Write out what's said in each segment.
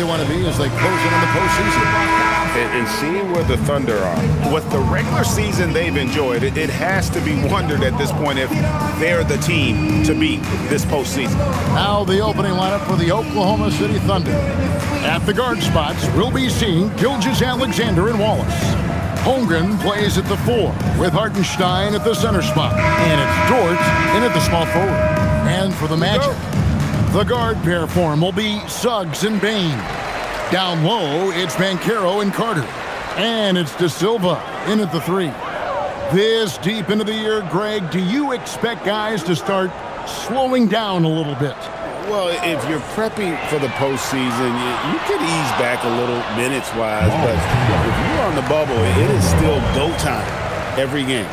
want to be as they close in on the postseason. And seeing where the Thunder are, with the regular season they've enjoyed, it has to be wondered at this point if they're the team to beat this postseason. Now the opening lineup for the Oklahoma City Thunder. At the guard spots, we'll be seeing Gilgeous-Alexander and Wallace. Holmgren plays at the 4, with Hartenstein at the center spot. And it's Dort in at the small forward. And for the Magic, the guard pair form will be Suggs and Bane. Down low, it's Banchero and Carter. And it's De Silva in at the 3. This deep into the year, Greg, do you expect guys to start slowing down a little bit? Well, if you're prepping for the postseason, you could ease back a little minutes-wise, but if you're on the bubble, it is still go time every game.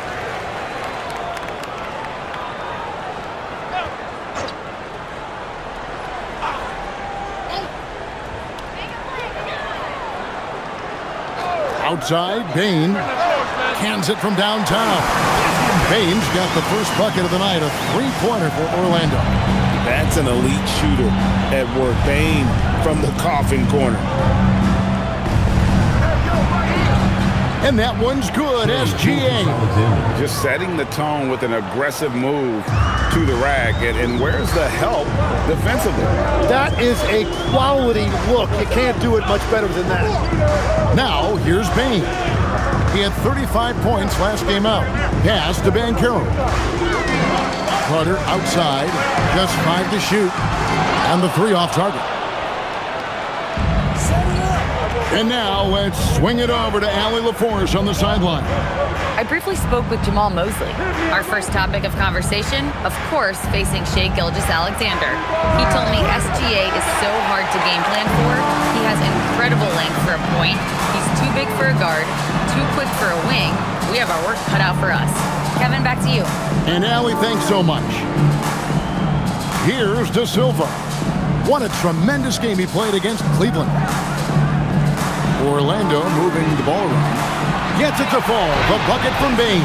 Outside, Bane cans it from downtown. Bane's got the first bucket of the night, a three-pointer for Orlando. That's an elite shooter at work. Bane from the coffin corner. And that one's good, SGA. Just setting the tone with an aggressive move to the rack. And where's the help defensively? That is a quality look. You can't do it much better than that. Now, here's Bane. He had 35 points last game out. Pass to Banchero. Carter outside, just 5 to shoot. And the 3 off target. And now let's swing it over to Allie LaForce on the sideline. I briefly spoke with Jamal Mosley. Our first topic of conversation, of course, facing Shai Gilgeous-Alexander. He told me SGA is so hard to game plan for. He has incredible length for a point. He's too big for a guard, too quick for a wing. We have our work cut out for us. Kevin, back to you. And Allie, thanks so much. Here's De Silva. What a tremendous game he played against Cleveland. Orlando moving the ball around. Gets it to fall. The bucket from Bane.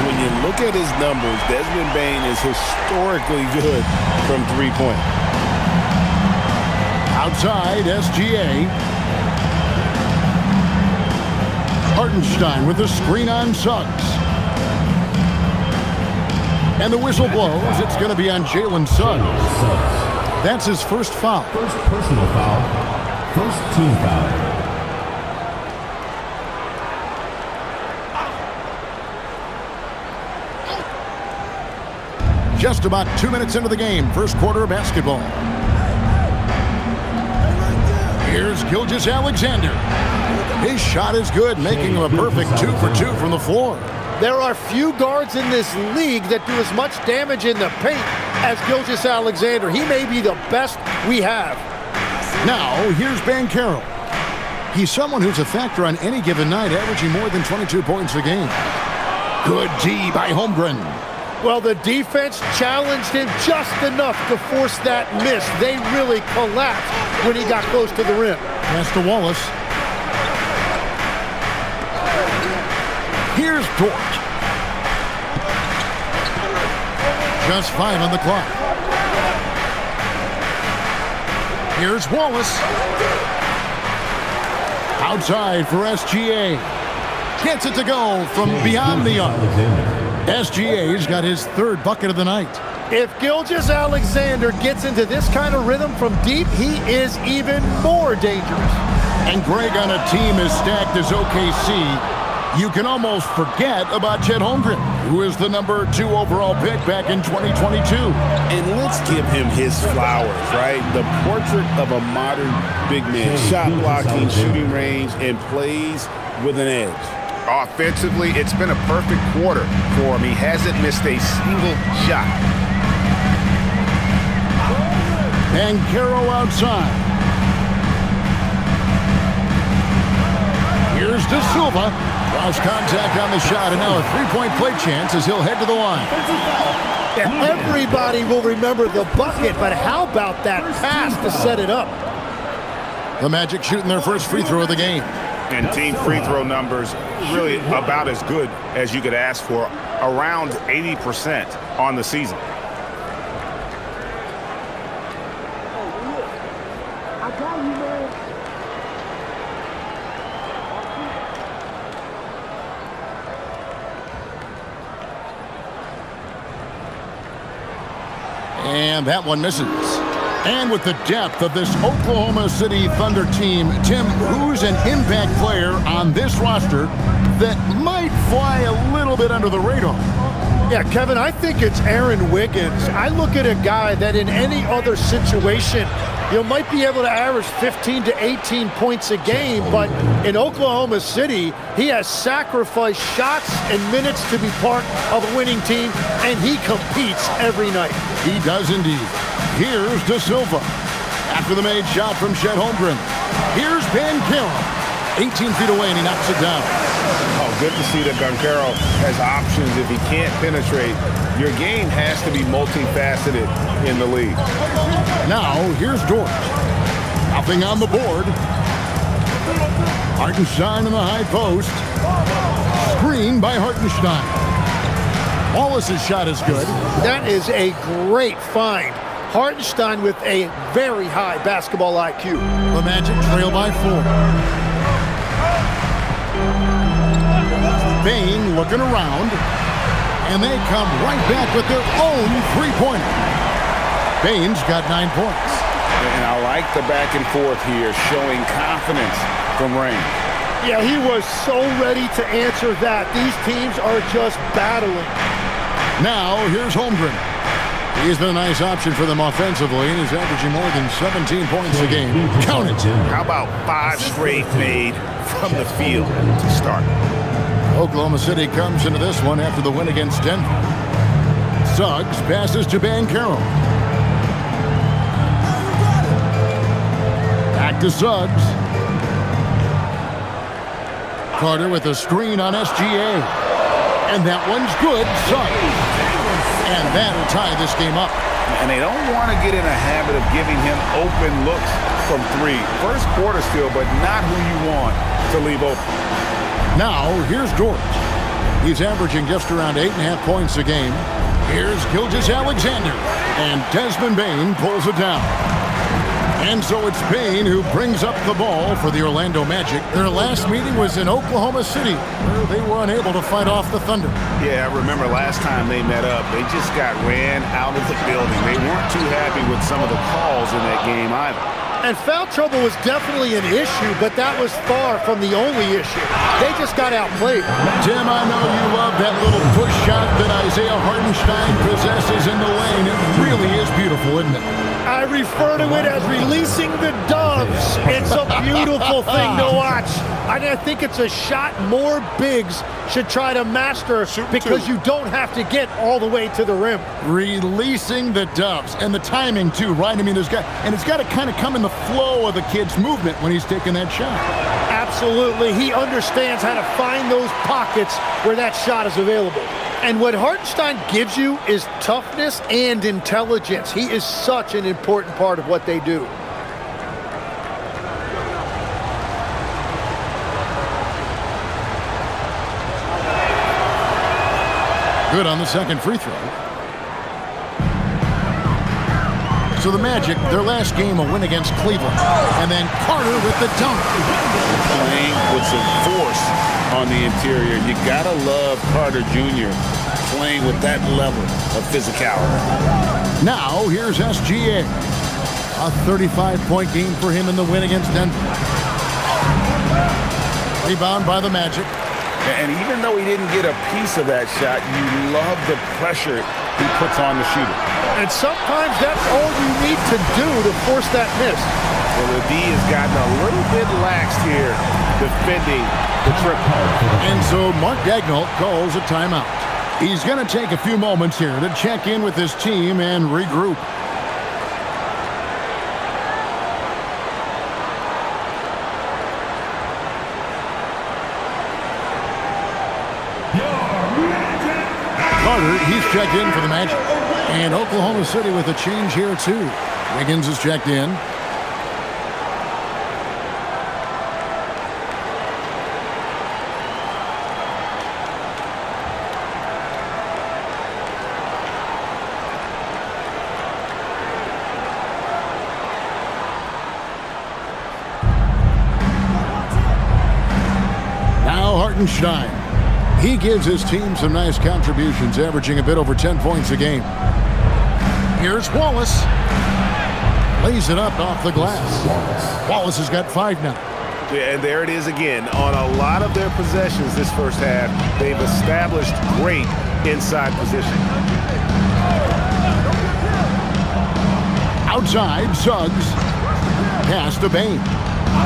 When you look at his numbers, Desmond Bane is historically good from three-point. Outside, SGA. Hartenstein with the screen on Suggs. And the whistle blows. It's going to be on Jalen Suggs. That's his first foul. First personal foul. First team foul. Just about 2 minutes into the game, first quarter of basketball. Here's Gilgeous-Alexander. His shot is good, making him a perfect 2 for 2 from the floor. There are few guards in this league that do as much damage in the paint as Gilgeous-Alexander. He may be the best we have. Now, here's Banchero. He's someone who's a factor on any given night, averaging more than 22 points a game. Good D by Holmgren. Well, the defense challenged him just enough to force that miss. They really collapsed when he got close to the rim. Pass to Wallace. Here's Dort. Just 5 on the clock. Here's Wallace. Outside for SGA. Gets it to go from beyond the arc. SGA's got his third bucket of the night. If Gilgeous-Alexander gets into this kind of rhythm from deep, he is even more dangerous. And Greg, on a team as stacked as OKC, you can almost forget about Chet Holmgren, who is the number 2 overall pick back in 2022. And let's give him his flowers, right? The portrait of a modern big man. Shot blocking, shooting range, and plays with an edge. Offensively, it's been a perfect quarter for him. He hasn't missed a single shot. Banchero outside. Here's De Silva. Lost contact on the shot, and now a three-point play chance as he'll head to the line. Everybody will remember the bucket, but how about that pass to set it up? The Magic shooting their first free throw of the game. And team free throw numbers really about as good as you could ask for, around 80% on the season. And that one misses. And with the depth of this Oklahoma City Thunder team, Tim, who's an impact player on this roster that might fly a little bit under the radar? Yeah, Kevin, I think it's Aaron Wiggins. I look at a guy that in any other situation, might be able to average 15 to 18 points a game, but in Oklahoma City, he has sacrificed shots and minutes to be part of a winning team, and he competes every night. He does indeed. Here's De Silva. After the made shot from Chet Holmgren. Here's Banchero. 18 feet away, and he knocks it down. Oh, good to see that Banchero has options if he can't penetrate. Your game has to be multifaceted in the league. Now, here's Dort. Nothing on the board. Hartenstein in the high post. Screen by Hartenstein. Wallace's shot is good. That is a great find. Hartenstein with a very high basketball IQ. The Magic trail by 4. Bane looking around, and they come right back with their own three-pointer. Bane's got 9 points. And I like the back and forth here, showing confidence from range. Yeah, he was so ready to answer that. These teams are just battling. Now, here's Holmgren. He's been a nice option for them offensively, and he's averaging more than 17 points a game. Count it. How about 5 straight made from the field to start? Oklahoma City comes into this one after the win against Denver. Suggs passes to Banchero. Back to Suggs. Carter with a screen on SGA. And that one's good. Suggs. And that'll tie this game up. And they don't want to get in a habit of giving him open looks from 3. First quarter still, but not who you want to leave open. Now, here's Dort. He's averaging just around 8.5 points a game. Here's Gilgeous-Alexander. And Desmond Bane pulls it down. And so it's Bane who brings up the ball for the Orlando Magic. Their last meeting was in Oklahoma City, where they were unable to fight off the Thunder. Yeah, I remember last time they met up, they just got ran out of the building. They weren't too happy with some of the calls in that game either. And foul trouble was definitely an issue, but that was far from the only issue. They just got outplayed. Tim, I know you love that little push shot that Isaiah Hartenstein possesses in the lane. It really is beautiful, isn't it? I refer to it as releasing the doves. It's a beautiful thing to watch. I think it's a shot more bigs should try to master because you don't have to get all the way to the rim. Releasing the doves. And the timing, too, right? I mean, it's got to kind of come in the flow of the kid's movement when he's taking that shot. Absolutely. He understands how to find those pockets where that shot is available. And what Hartenstein gives you is toughness and intelligence. He is such an important part of what they do. Good on the second free throw. So the Magic, their last game, a win against Cleveland. And then Carter with the dunk. Playing with some force on the interior. You gotta love Carter Jr. playing with that level of physicality. Now, here's SGA. A 35-point game for him in the win against Denver. Rebound by the Magic. And even though he didn't get a piece of that shot, you love the pressure he puts on the shooter. And sometimes that's all you need to do to force that miss. Well, the D has gotten a little bit lax here defending the triple. And so Mark Daigneault calls a timeout. He's going to take a few moments here to check in with his team and regroup. Carter, he's checked in for the Magic. And Oklahoma City with a change here, too. Wiggins is checked in. Now Hartenstein. He gives his team some nice contributions, averaging a bit over 10 points a game. Here's Wallace. Lays it up off the glass. Wallace has got 5 now. Yeah, and there it is again. On a lot of their possessions this first half, they've established great inside position. Outside, Suggs. Pass to Bane.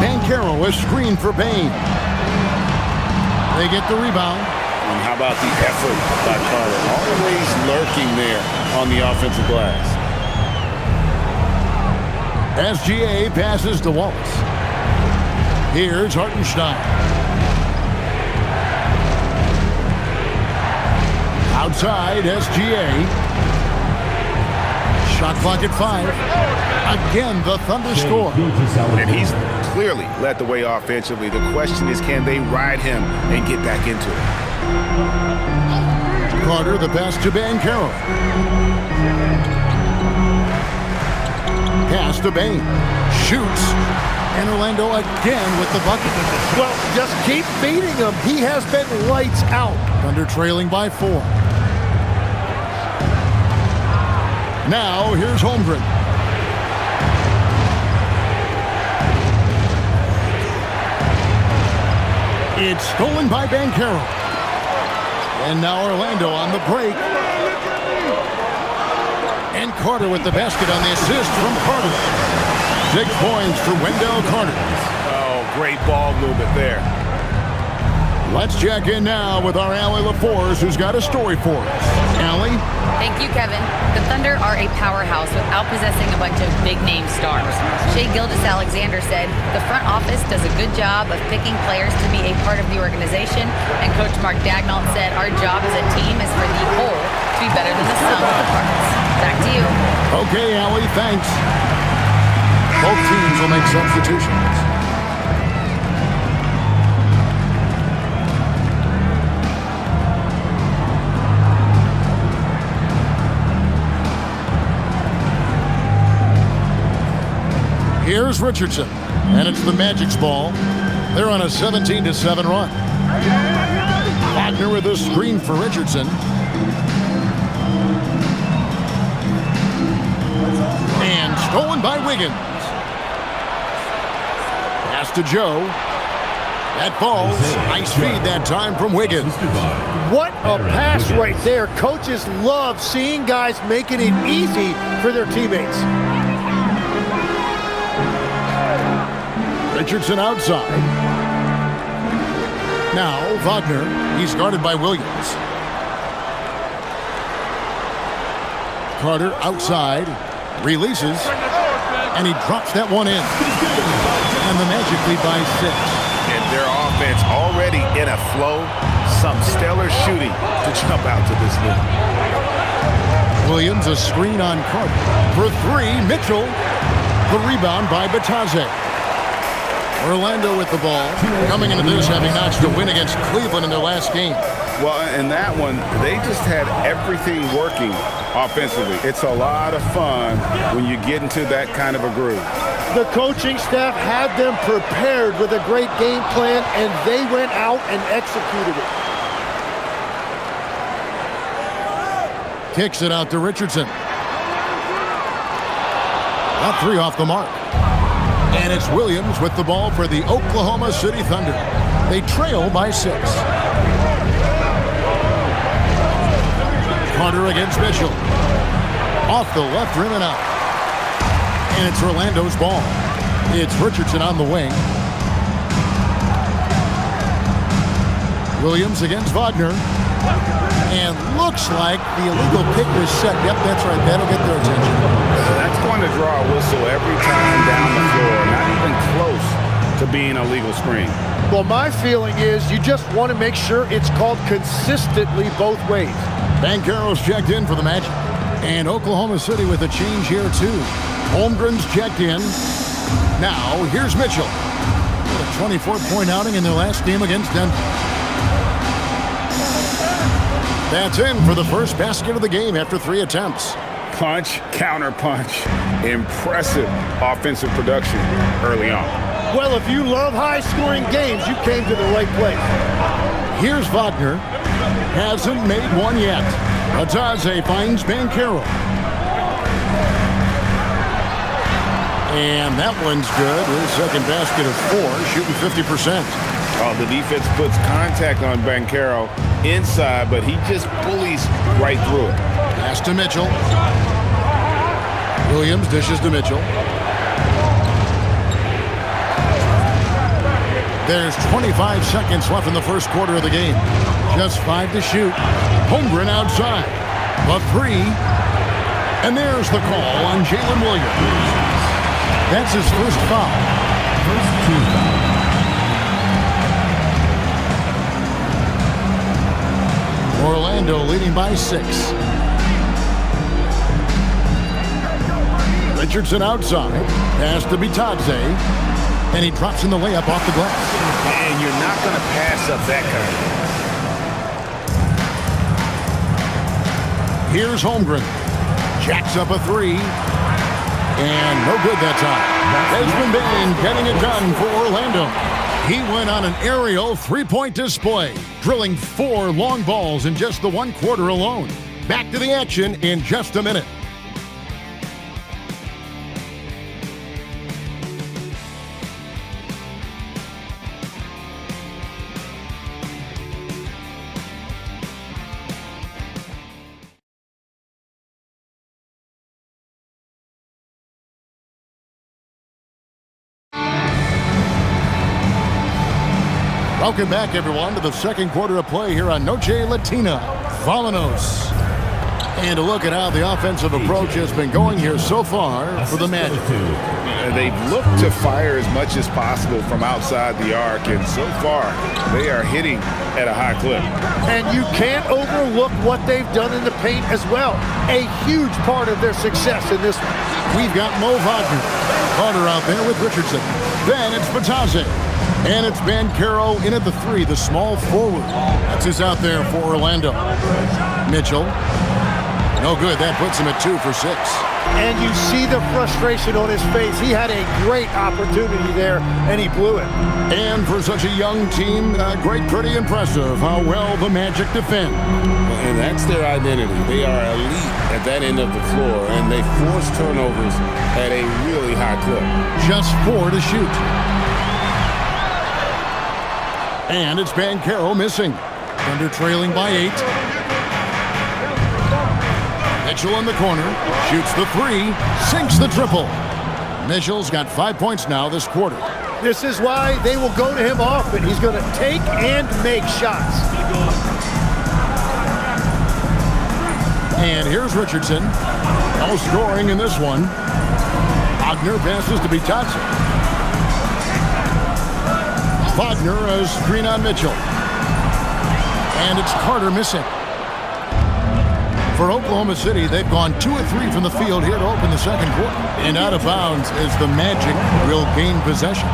Banchero, a screen for Bane. They get the rebound. And how about the effort by Carter? Always lurking there on the offensive glass. SGA passes to Wallace. Here's Hartenstein. Outside, SGA. Shot clock at 5. Again, the Thunder score. And he's clearly led the way offensively. The question is, can they ride him and get back into it? Carter, the pass to Banchero. Pass to Bane. Shoots. And Orlando again with the bucket. Well, just keep beating him. He has been lights out. Thunder trailing by 4. Now, here's Holmgren. It's stolen by Banchero. And now Orlando on the break. And Carter with the basket on the assist from Carter. 6 points for Wendell Carter. Oh, great ball movement there. Let's check in now with our Allie LaForce, who's got a story for us. Allie? Thank you, Kevin. The Thunder are a powerhouse without possessing a bunch of big-name stars. Shai Gilgeous-Alexander said, the front office does a good job of picking players to be a part of the organization, and Coach Mark Daigneault said, our job as a team is for the whole to be better than the sum of the parts. Back to you. Okay, Allie, thanks. Both teams will make substitutions. Here's Richardson, and it's the Magic's ball. They're on a 17-7 run. Wagner with a screen for Richardson. And stolen by Wiggins. Pass to Joe. That falls. Nice feed that time from Wiggins. What a pass right there. Coaches love seeing guys making it easy for their teammates. Richardson outside. Now Wagner. He's guarded by Williams. Carter outside. Releases. And he drops that one in. And the Magic lead by 6. And their offense already in a flow. Some stellar shooting to jump out to this lead. Williams, a screen on Carter. For 3, Mitchell. The rebound by Batadze. Orlando with the ball. Coming into this having notched a win against Cleveland in their last game. Well, in that one, they just had everything working offensively. It's a lot of fun when you get into that kind of a groove. The coaching staff had them prepared with a great game plan, and they went out and executed it. Kicks it out to Richardson. Not 3 off the mark. And it's Williams with the ball for the Oklahoma City Thunder. They trail by 6. Carter against Mitchell. Off the left rim and out. And it's Orlando's ball. It's Richardson on the wing. Williams against Wagner. And looks like the illegal pick was set. Yep, that's right. That'll get their attention. That's going to draw a whistle every time down the floor. Not even close to being a legal screen. Well, my feeling is you just want to make sure it's called consistently both ways. Banchero's checked in for the Magic. And Oklahoma City with a change here, too. Holmgren's checked in. Now, here's Mitchell. A 24-point outing in their last game against Denver. That's in for the first basket of the game after 3 attempts. Punch, counter punch. Impressive offensive production early on. Well, if you love high-scoring games, you came to the right place. Here's Wagner. Hasn't made one yet. Batadze finds Banchero. And that one's good. His second basket of 4, shooting 50%. Oh, the defense puts contact on Banchero inside, but he just bullies right through it. Pass to Mitchell. Williams dishes to Mitchell. There's 25 seconds left in the first quarter of the game. Just 5 to shoot. Holmgren outside. The 3. And there's the call on Jalen Williams. That's his first foul. First team foul. Orlando leading by 6. Richardson outside. Pass to Bitadze. And he drops in the layup off the glass. And you're not going to pass up that kind. Here's Holmgren. Jacks up a 3. And no good that time. Desmond Bane getting it done for Orlando. He went on an aerial 3-point display, drilling 4 long balls in just the 1 quarter alone. Back to the action in just a minute. Welcome back, everyone, to the second quarter of play here on Noche Latina. Vamanos. And a look at how the offensive approach has been going here so far for the Magic. They've looked to fire as much as possible from outside the arc, and so far they are hitting at a high clip. And you can't overlook what they've done in the paint as well. A huge part of their success in this one. We've got Mo Wagner. Carter out there with Richardson. Then it's Bitadze. And it's Banchero in at the 3, the small forward. That's his out there for Orlando. Mitchell. No good. That puts him at 2 for 6. And you see the frustration on his face. He had a great opportunity there, and he blew it. And for such a young team, pretty impressive how well the Magic defend. And that's their identity. They are elite at that end of the floor, and they force turnovers at a really high clip. Just 4 to shoot. And it's Banchero missing. Thunder trailing by 8. Mitchell in the corner. Shoots the 3. Sinks the triple. Mitchell's got 5 points now this quarter. This is why they will go to him often. He's going to take and make shots. And here's Richardson. No scoring in this one. Wagner passes to Bitadze. Wagner, a screen on Mitchell. And it's Carter missing. For Oklahoma City, they've gone 2 of 3 from the field here to open the second quarter. And out of bounds as the Magic will gain possession.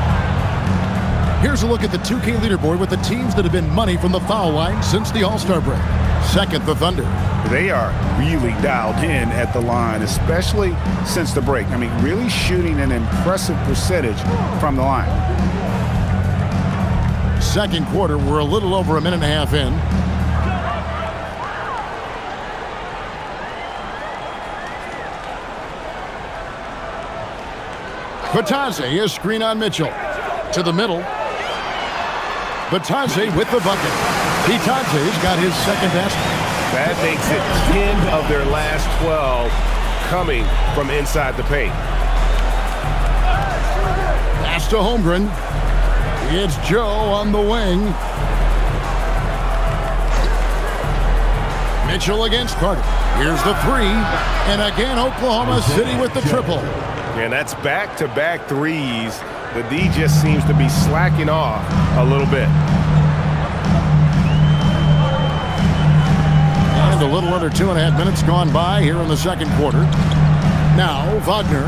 Here's a look at the 2K leaderboard with the teams that have been money from the foul line since the All-Star break. Second, the Thunder. They are really dialed in at the line, especially since the break. I mean, really shooting an impressive percentage from the line. Second quarter, we're a little over a minute and a half in. Bitadze, a screen on Mitchell. To the middle. Bitadze with the bucket. Bitadze's got his second basket. That makes it 10 of their last 12 coming from inside the paint. Pass to Holmgren. It's Joe on the wing. Mitchell against Carter. Here's the 3. And again, Oklahoma City with the triple. And that's back-to-back threes. The D just seems to be slacking off a little bit. And a little under 2.5 minutes gone by here in the second quarter. Now, Wagner.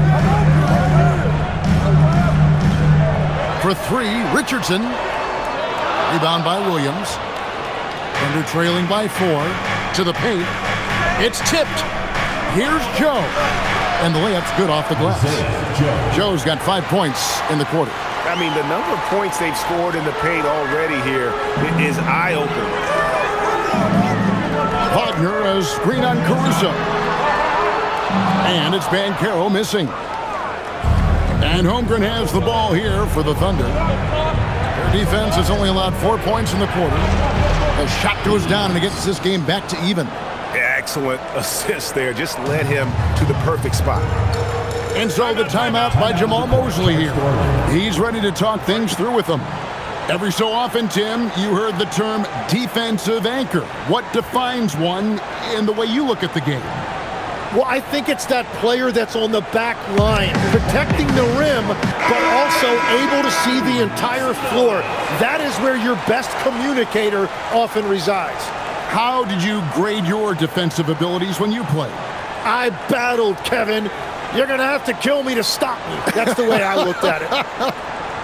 For 3, Richardson. Rebound by Williams. Thunder trailing by 4. To the paint. It's tipped. Here's Joe. And the layup's good off the glass. Joe's got 5 points in the quarter. I mean, the number of points they've scored in the paint already here is eye-opening. Wagner, a screen on Caruso. And it's Banchero missing. And Holmgren has the ball here for the Thunder. Their defense has only allowed 4 points in the quarter. The shot goes down and it gets this game back to even. Excellent assist there. Just led him to the perfect spot. And so the timeout by Jamal Mosley here. He's ready to talk things through with them. Every so often, Tim, you heard the term defensive anchor. What defines one in the way you look at the game? Well, I think it's that player that's on the back line, protecting the rim, but also able to see the entire floor. That is where your best communicator often resides. How did you grade your defensive abilities when you played? I battled, Kevin. You're going to have to kill me to stop me. That's the way I looked at it.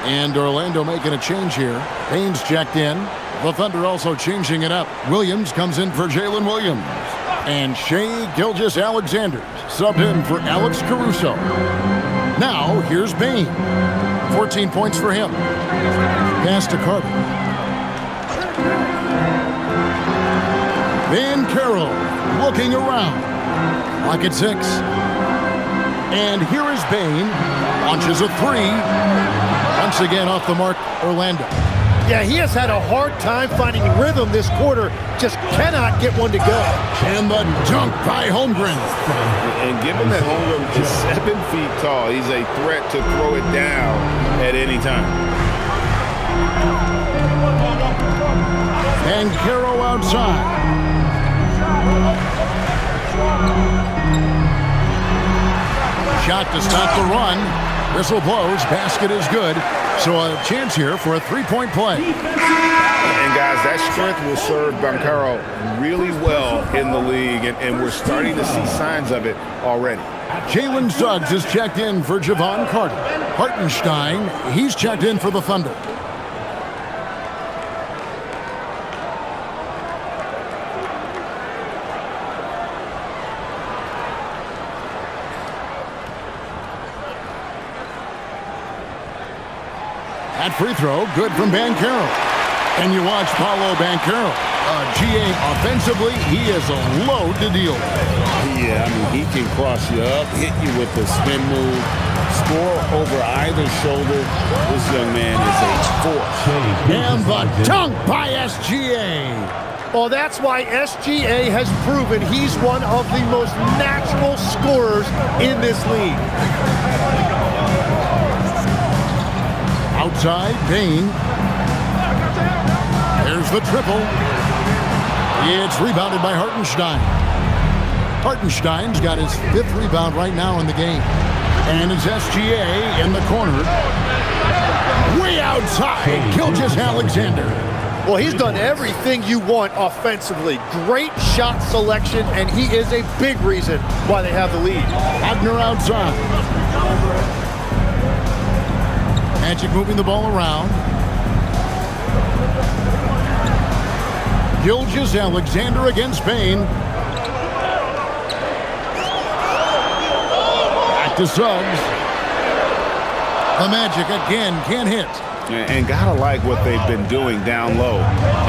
And Orlando making a change here. Baines checked in. The Thunder also changing it up. Williams comes in for Jalen Williams. And Shai Gilgeous-Alexander subbed in for Alex Caruso. Now, here's Bane. 14 points for him. Pass to Carter. Van Carroll looking around. Clock at 6. And here is Bane. Launches a 3. Once again off the mark, Orlando. Yeah, he has had a hard time finding rhythm this quarter. Just cannot get one to go. And the dunk by Holmgren. And given that Holmgren is 7 feet tall, he's a threat to throw it down at any time. And Caro outside. Shot to stop the run. Whistle blows. Basket is good. So a chance here for a three-point play. And guys, that strength will serve Bancaro really well in the league, and we're starting to see signs of it already. Jalen Suggs is checked in for Javon Carter. Hartenstein, he's checked in for the Thunder. That free throw, good from Bancaro. And you watch Paolo Bancaro. GA offensively, he is a load to deal with. Yeah, I mean, he can cross you up, hit you with the spin move, score over either shoulder. This young man is a force. And the dunk by SGA. Well, that's why SGA has proven he's one of the most natural scorers in this league. Outside, Payne. There's the triple. It's rebounded by Hartenstein. Hartenstein's got his 5th rebound right now in the game. And it's SGA in the corner. Way outside, Gilgeous-Alexander. Well, he's done everything you want offensively. Great shot selection, and he is a big reason why they have the lead. Wagner outside. Magic moving the ball around. Gilgeous-Alexander against Payne. Back to Suggs. The Magic again can't hit. And gotta like what they've been doing down low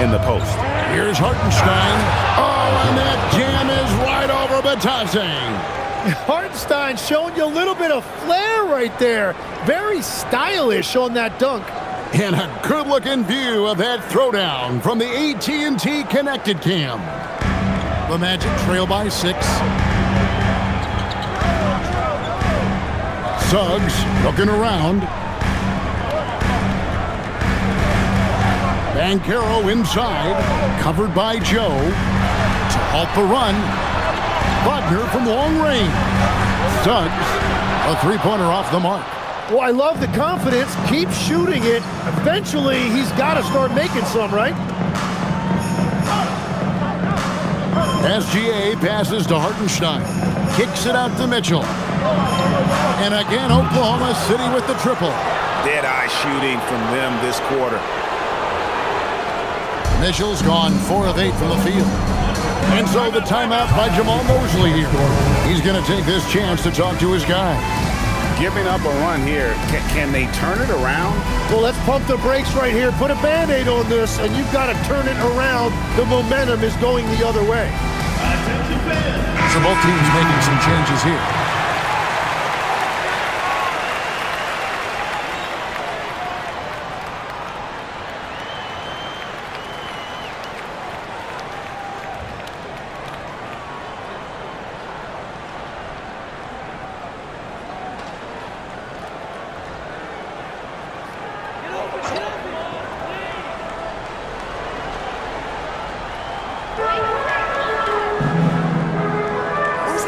in the post. Here's Hartenstein. Oh, and that jam is right over Batase. Hartenstein showing you a little bit of flair right there. Very stylish on that dunk. And a good-looking view of that throwdown from the AT&T Connected Cam. The Magic trail by 6. Suggs looking around. Bancaro inside, covered by Joe. To halt the run, Wagner from long range. Suggs, a three-pointer off the mark. Well, I love the confidence. Keep shooting it. Eventually, he's got to start making some, right? SGA passes to Hartenstein. Kicks it out to Mitchell. And again, Oklahoma City with the triple. Dead-eye shooting from them this quarter. Mitchell's gone 4 of 8 from the field. And so the timeout by Jamal Mosley here. He's going to take this chance to talk to his guy. Giving up a run here. Can they turn it around? Well, let's pump the brakes right here. Put a Band-Aid on this, and you've got to turn it around. The momentum is going the other way. So both teams making some changes here.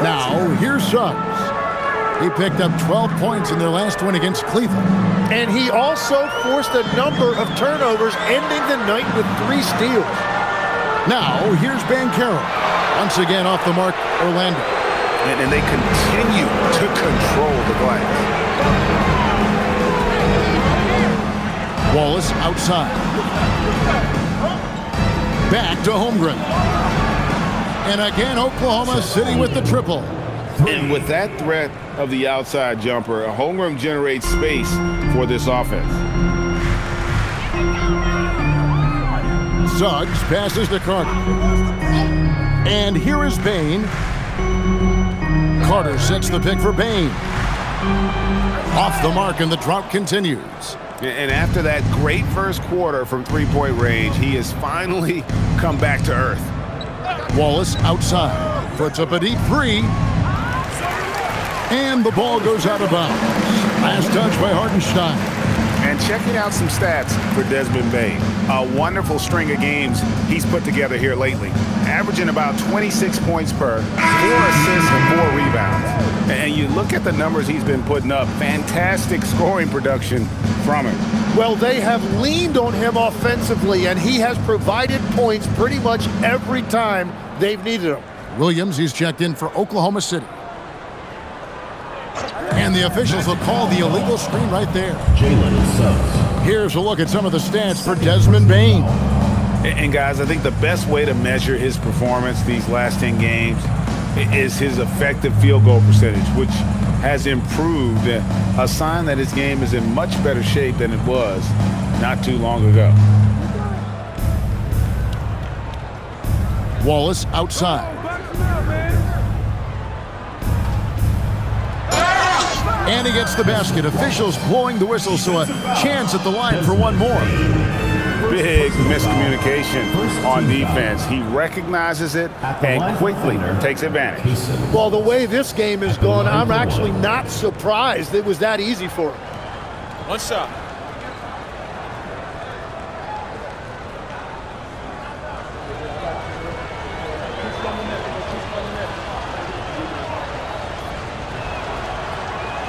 Now, here's Suggs. He picked up 12 points in their last win against Cleveland. And he also forced a number of turnovers, ending the night with 3 steals. Now, here's Banchero. Once again off the mark, Orlando. And they continue to control the glass. Wallace outside. Back to Holmgren. And again, Oklahoma City with the triple. And with that threat of the outside jumper, Holmgren generates space for this offense. Suggs passes to Carter. And here is Bane. Carter sets the pick for Bane. Off the mark, and the drought continues. And after that great first quarter from three-point range, he has finally come back to earth. Wallace outside. Puts up a deep 3. And the ball goes out of bounds. Last touch by Hartenstein. And checking out some stats for Desmond Bane. A wonderful string of games he's put together here lately. Averaging about 26 points per, 4 assists and 4 rebounds. And you look at the numbers he's been putting up. Fantastic scoring production from him. Well, they have leaned on him offensively, and he has provided points pretty much every time they've needed him. Williams, he's checked in for Oklahoma City. And the officials will call the illegal screen right there. Jalen Suggs. Here's a look at some of the stats for Desmond Bane. And guys, I think the best way to measure his performance these last 10 games is his effective field goal percentage, which has improved, a sign that his game is in much better shape than it was not too long ago. Wallace outside. And he gets the basket. Officials blowing the whistle, so a chance at the line for one more. Big miscommunication on defense. He recognizes it and quickly takes advantage. Well, the way this game is going, I'm actually not surprised it was that easy for him. One shot.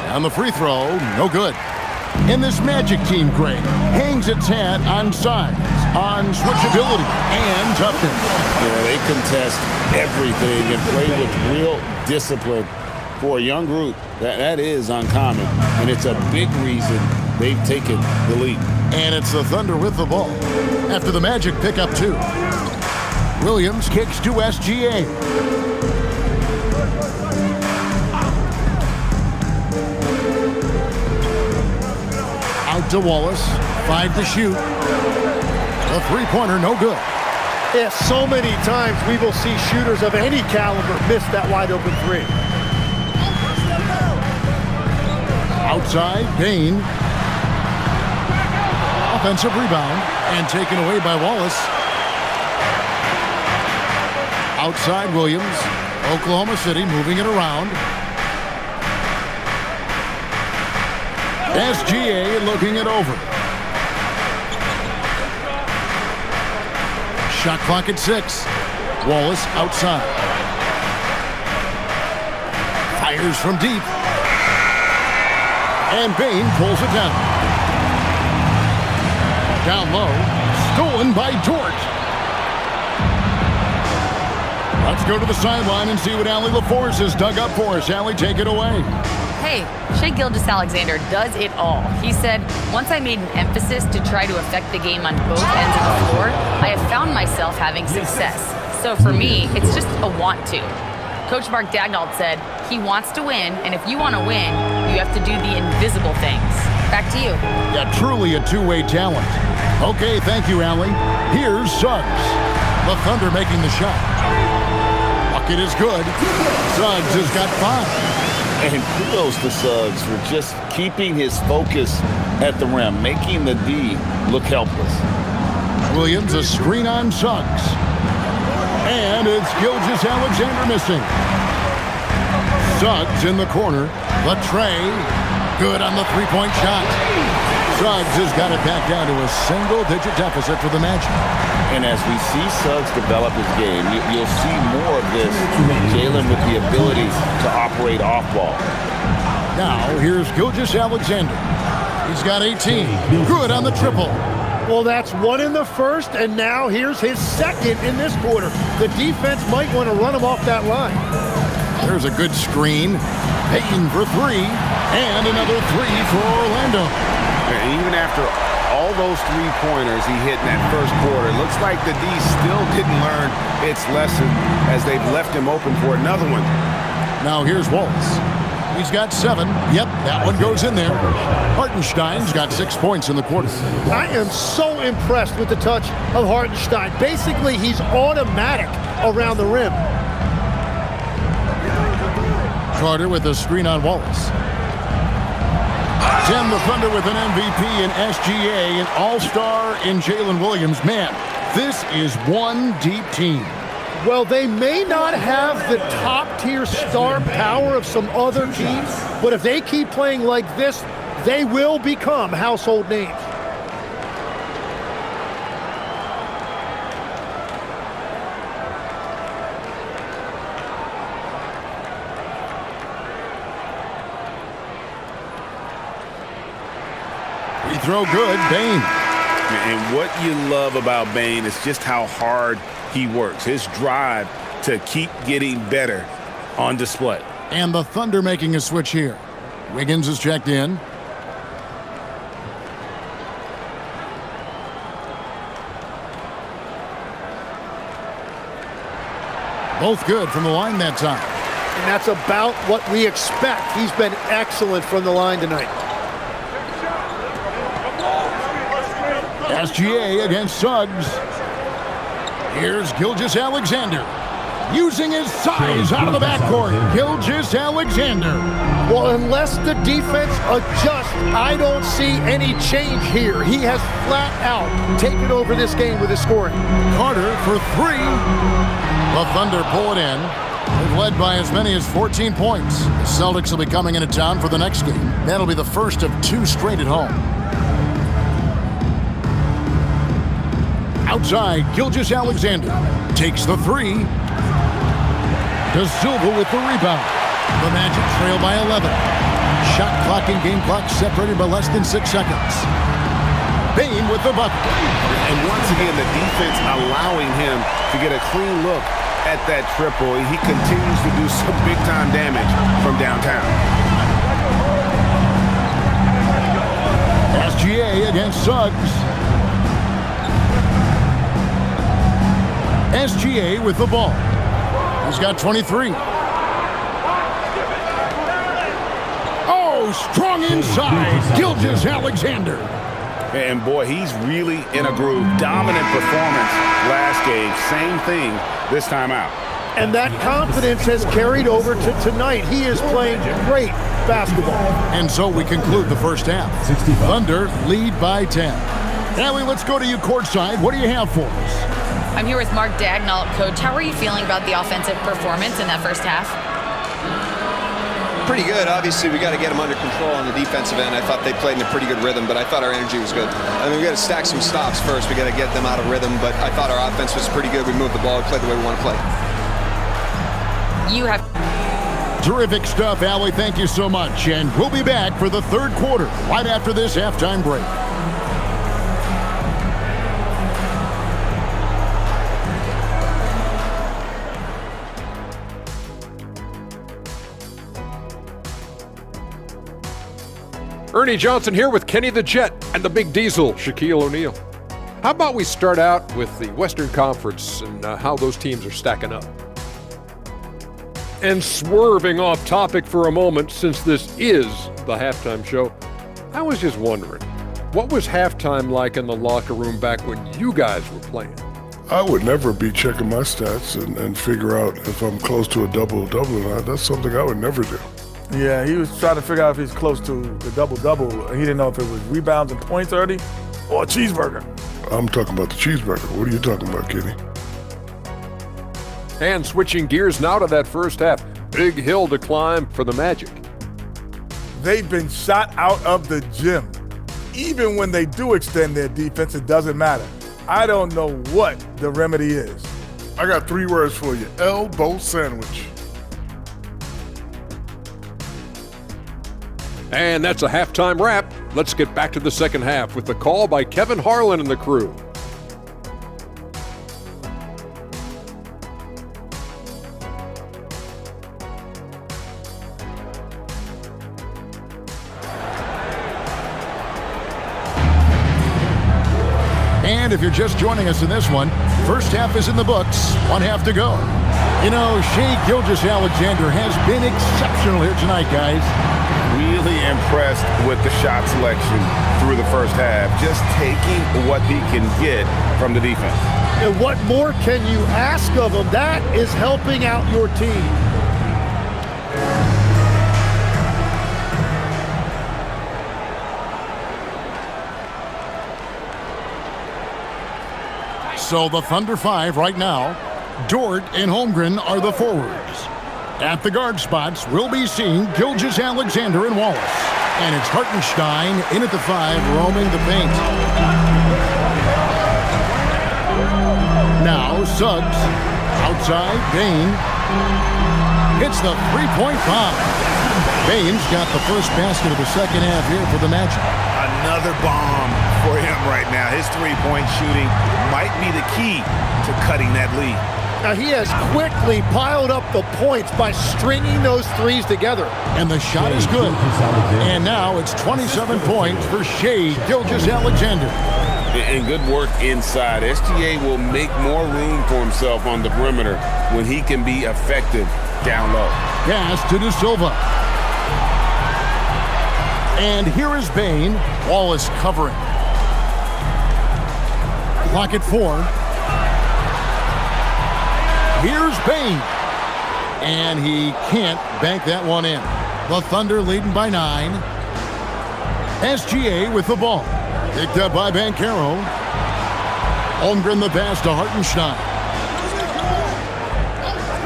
On the free throw, no good. And this Magic team, Greg, hangs its hat on size, on switchability, and toughness. Yeah, they contest everything and play with real discipline. For a young group, that is uncommon, and it's a big reason they've taken the lead. And it's the Thunder with the ball. After the Magic pick up 2. Williams kicks to SGA. Out to Wallace. 5 to shoot. A three-pointer, no good. Yeah, so many times we will see shooters of any caliber miss that wide-open 3. Outside, Bane. Offensive rebound, and taken away by Wallace. Outside, Williams. Oklahoma City moving it around. SGA looking it over. Shot clock at 6. Wallace outside. Fires from deep. And Bane pulls it down. Down low. Stolen by George. Let's go to the sideline and see what Allie LaForce has dug up for us. Allie, take it away. Hey, Shai Gilgeous-Alexander does it all. He said, once I made an emphasis to try to affect the game on both ends of the floor, I have found myself having success. So for me, it's just a want to. Coach Mark Daigneault said, he wants to win, and if you want to win, you have to do the invisible things. Back to you. Yeah, truly a two-way talent. Okay, thank you, Allie. Here's Suggs. The Thunder making the shot. Bucket is good. Suggs has got 5. And kudos to Suggs for just keeping his focus at the rim, making the D look helpless. Williams, a screen on Suggs. And it's Gilgeous-Alexander missing. Suggs in the corner. The tray. Good on the three-point shot. Suggs has got it back down to a single-digit deficit for the Magic. And as we see Suggs develop his game, you'll see more of this. Jalen with the ability to operate off ball. Now, here's Gilgeous-Alexander. He's got 18. Good on the triple. Well, that's one in the first, and now here's his second in this quarter. The defense might want to run him off that line. There's a good screen. Payton for three, and another three for Orlando. And even after all those three-pointers he hit in that first quarter, looks like the D still didn't learn its lesson as they've left him open for another one. Now here's Wallace. He's got 7. Yep, that one goes in there. Hartenstein's got 6 points in the quarter. I am so impressed with the touch of Hartenstein. Basically, he's automatic around the rim. Carter with a screen on Wallace. 10, the Thunder with an MVP in SGA, an all-star in Jalen Williams. Man, this is one deep team. Well, they may not have the top-tier star power of some other teams, but if they keep playing like this, they will become household names. Free throw good, Bane. And what you love about Bane is just how hard he works. His drive to keep getting better on display. And the Thunder making a switch here. Wiggins is checked in. Both good from the line that time. And that's about what we expect. He's been excellent from the line tonight. SGA against Suggs. Here's Gilgeous-Alexander. Using his size out of the backcourt. Gilgeous-Alexander. Well, unless the defense adjusts, I don't see any change here. He has flat out taken over this game with his scoring. Carter for 3. The Thunder pull it in. They've led by as many as 14 points. The Celtics will be coming into town for the next game. That'll be the first of 2 straight at home. Outside, Gilgeous-Alexander takes the 3. De Silva with the rebound. The Magic trail by 11. Shot clock and game clock separated by less than 6 seconds. Bane with the bucket. And once again, the defense allowing him to get a clean look at that triple. He continues to do some big-time damage from downtown. SGA against Suggs. SGA with the ball. He's got 23. Oh, strong inside. Gilgeous-Alexander. And boy, he's really in a groove. Dominant performance last game. Same thing this time out. And that confidence has carried over to tonight. He is playing great basketball. And so we conclude the first half. Thunder lead by 10. Allie, let's go to you courtside. What do you have for us? I'm here with Mark Dagnall. Coach, how are you feeling about the offensive performance in that first half? Pretty good. Obviously, we got to get them under control on the defensive end. I thought they played in a pretty good rhythm, but I thought our energy was good. I mean, we got to stack some stops first. We got to get them out of rhythm, but I thought our offense was pretty good. We moved the ball. We played the way we want to play. You have Terrific stuff, Allie. Thank you so much. And we'll be back for the third quarter right after this halftime break. Ernie Johnson here with Kenny the Jet and the Big Diesel, Shaquille O'Neal. How about we start out with the Western Conference and how those teams are stacking up? And swerving off topic for a moment, since this is the halftime show, I was just wondering, what was halftime like in the locker room back when you guys were playing? I would never be checking my stats and figure out if I'm close to a double-double or not. That's something I would never do. Yeah, he was trying to figure out if he's close to the double-double. He didn't know if it was rebounds and points already or a cheeseburger. I'm talking about the cheeseburger. What are you talking about, Kenny? And switching gears now to that first half, big hill to climb for the Magic. They've been shot out of the gym. even when they do extend their defense, it doesn't matter. I don't know what the remedy is. I got 3 words for you. Elbow sandwich. And that's a halftime wrap. Let's get back to the second half with the call by Kevin Harlan and the crew. And if you're just joining us in this one, first half is in the books, 1 half to go. You know, Shai Gilgeous-Alexander has been exceptional here tonight, guys. Really impressed with the shot selection through the first half, just taking what he can get from the defense. And what more can you ask of him? That is helping out your team. So the Thunder 5 right now. Dort and Holmgren are the forwards. At the guard spots, we'll be seeing Gilgeous-Alexander and Wallace. And it's Hartenstein in at the 5, roaming the paint. Now Suggs, outside, Bane. Hits the three-point bomb. Bane's got the first basket of the second half here for the matchup. Another bomb for him right now. His three-point shooting might be the key to cutting that lead. Now he has quickly piled up the points by stringing those threes together. And the shot is good. And now it's 27 points for Shai Gilgeous-Alexander. And good work inside. SGA will make more room for himself on the perimeter when he can be effective down low. Pass to De Silva. And here is Bane. Wallace covering. Clock at 4. Here's Bane. And he can't bank that one in. The Thunder leading by 9. SGA with the ball. Picked up by Banchero. Holmgren the pass to Hartenstein.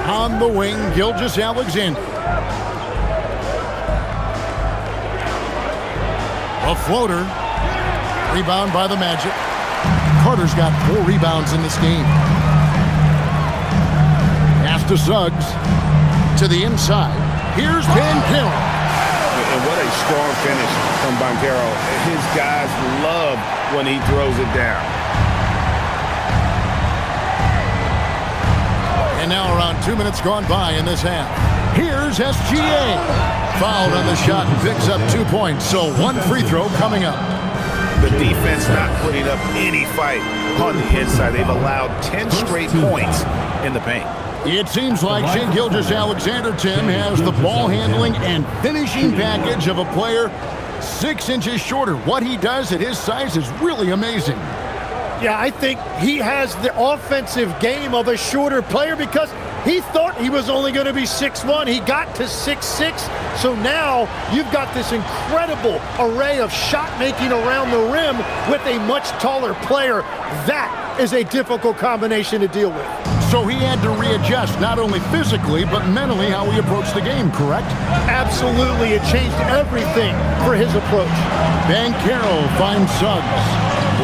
On the wing, Gilgeous-Alexander. A floater. Rebound by the Magic. Carter's got 4 rebounds in this game. Pass to Suggs. To the inside. Here's Banchero. And what a strong finish from Banchero. His guys love when he throws it down. And now around 2 minutes gone by in this half. Here's SGA. Fouled on the shot and picks up 2 points. So 1 free throw coming up. The defense not putting up any fight on the inside. They've allowed 10 straight points in the paint. It seems like Shai Gilgeous-Alexander, Tim, has the ball handling and finishing package of a player 6 inches shorter. What he does at his size is really amazing. Yeah, I think he has the offensive game of a shorter player because he thought he was only going to be 6'1". He got to 6'6". So now you've got this incredible array of shot making around the rim with a much taller player. That is a difficult combination to deal with. So he had to readjust not only physically but mentally how he approached the game, correct? Absolutely. It changed everything for his approach. Banchero finds Suggs.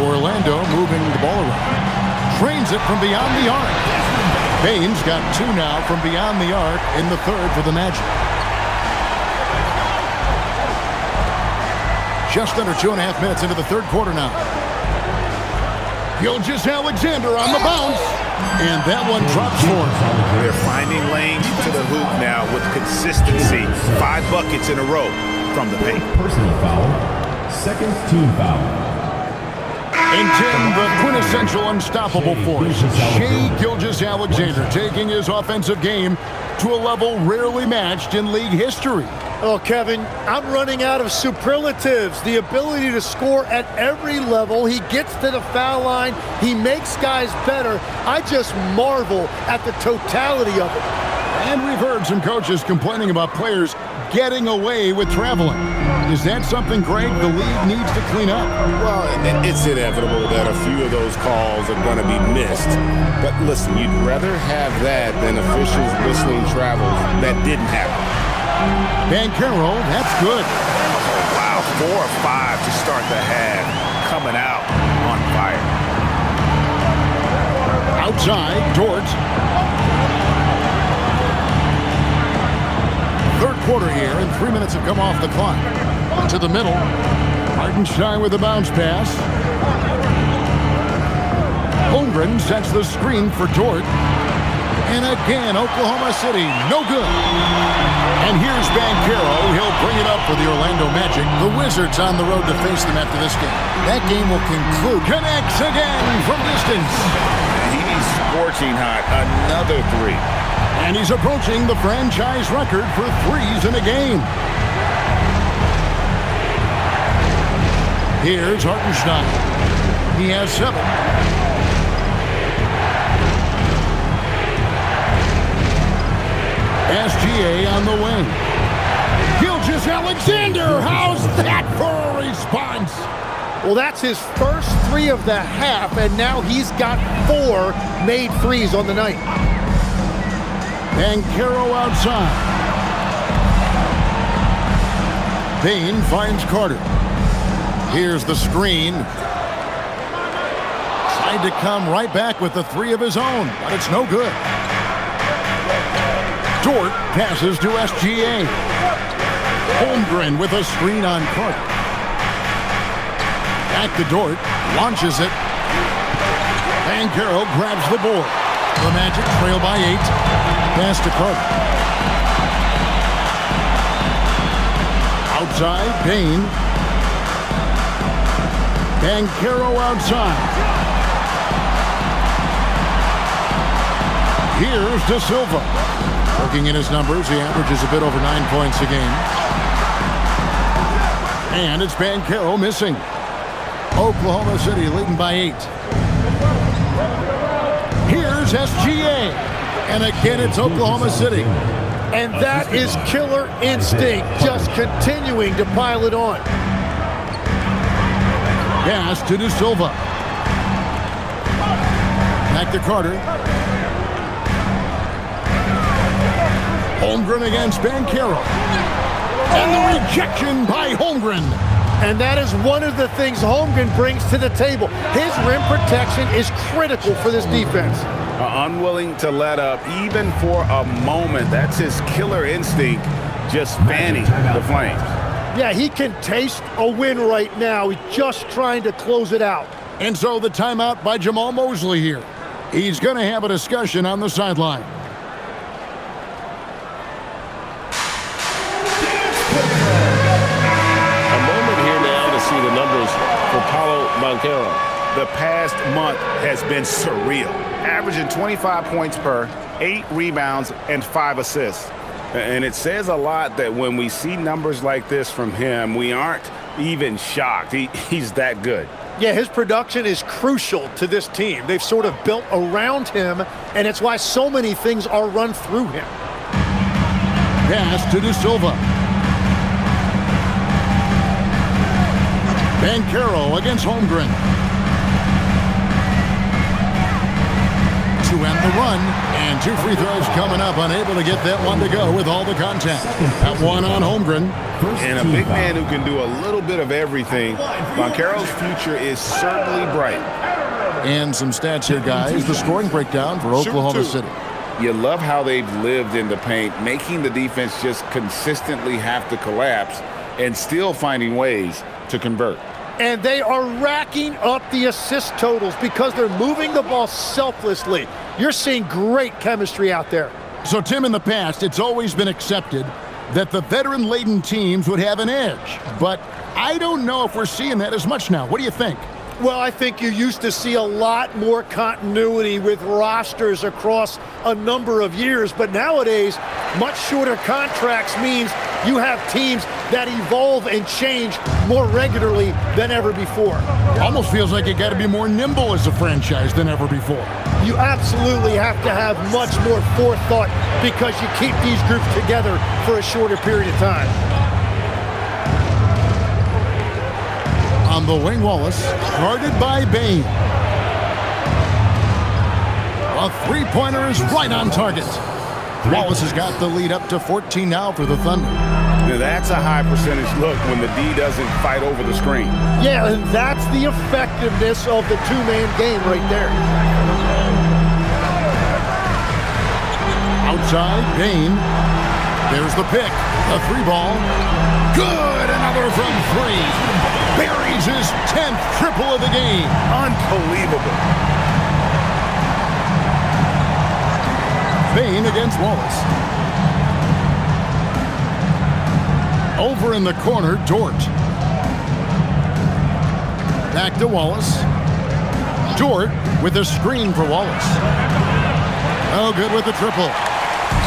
Orlando moving the ball around. Trains it from beyond the arc. Bane's got 2 now from beyond the arc in the third for the Magic. Just under 2.5 minutes into the third quarter now. Gilgeous-Alexander on the bounce. And that one drops for him. They're finding lanes to the hoop now with consistency. 5 buckets in a row from the paint. Personal foul. Second team foul. And Tim, the quintessential unstoppable force, Shai Gilgeous-Alexander, taking his offensive game to a level rarely matched in league history. Oh, Kevin, I'm running out of superlatives. The ability to score at every level. He gets to the foul line. He makes guys better. I just marvel at the totality of it. And we've heard some coaches complaining about players getting away with traveling. Is that something, Greg, the league needs to clean up? Well, it's inevitable that a few of those calls are going to be missed. But listen, you'd rather have that than officials whistling travels that didn't happen. Banchero, that's good. Oh, wow. 4 or 5 to start the half, coming out on fire. Outside, Dort. Third quarter here, and 3 minutes have come off the clock. To the middle. Hartenstein with the bounce pass. Holmgren sets the screen for Dort. And again, Oklahoma City, no good. And here's Banchero. He'll bring it up for the Orlando Magic. The Wizards on the road to face them after this game. That game will conclude. Connects again from distance. He's scorching hot. Another three. And he's approaching the franchise record for threes in a game. Here's Hartenstein. He has 7. SGA on the wing. Gilgeous-Alexander, how's that for a response? Well, that's his first 3 of the half, and now he's got 4 made threes on the night. Banchero outside. Payne finds Carter. Here's the screen. Tried to come right back with the 3 of his own, but it's no good. Dort passes to SGA. Holmgren with a screen on Carter. Back to Dort. Launches it. Banchero grabs the board. The Magic trail by 8. Pass to Carter. Outside, Payne. Banchero outside. Here's De Silva. Looking at his numbers, he averages a bit over 9 points a game. And it's Banchero missing. Oklahoma City leading by 8. Here's SGA. And again, it's Oklahoma City. And that is killer instinct, just continuing to pile it on. Pass to De Silva. Back to Carter. Holmgren against Banchero. And the rejection by Holmgren. And that is one of the things Holmgren brings to the table. His rim protection is critical for this defense. Unwilling to let up even for a moment. That's his killer instinct, just fanning the flames. Yeah, he can taste a win right now. He's just trying to close it out. And so the timeout by Jamal Mosley here. He's going to have a discussion on the sideline. See the numbers for Paulo Banchero. The past month has been surreal. Averaging 25 points per, 8 rebounds, and 5 assists. And it says a lot that when we see numbers like this from him, we aren't even shocked. He's that good. Yeah, his production is crucial to this team. They've sort of built around him, and it's why so many things are run through him. Pass to De Silva. Banchero against Holmgren. To end the run, and 2 free throws coming up, unable to get that one to go with all the contact. That one on Holmgren. And a big man who can do a little bit of everything. Banchero's future is certainly bright. And some stats here, guys. The scoring breakdown for Oklahoma City. You love how they've lived in the paint, making the defense just consistently have to collapse and still finding ways to convert. And they are racking up the assist totals because they're moving the ball selflessly. You're seeing great chemistry out there. So, Tim, in the past, it's always been accepted that the veteran-laden teams would have an edge. But I don't know if we're seeing that as much now. What do you think? Well, I think you used to see a lot more continuity with rosters across a number of years. But nowadays, much shorter contracts means you have teams that evolve and change more regularly than ever before. Almost feels like you got to be more nimble as a franchise than ever before. You absolutely have to have much more forethought because you keep these groups together for a shorter period of time. On the wing, Wallace, guarded by Bain. A three-pointer is right on target. Wallace has got the lead up to 14 now for the Thunder. Now that's a high percentage look when the D doesn't fight over the screen. Yeah, and that's the effectiveness of the two-man game right there. Outside, Bain. There's the pick. A three ball. Good! Another from three. Buries his 10th triple of the game. Unbelievable. Bain against Wallace. Over in the corner, Dort. Back to Wallace. Dort with a screen for Wallace. Oh, good with the triple.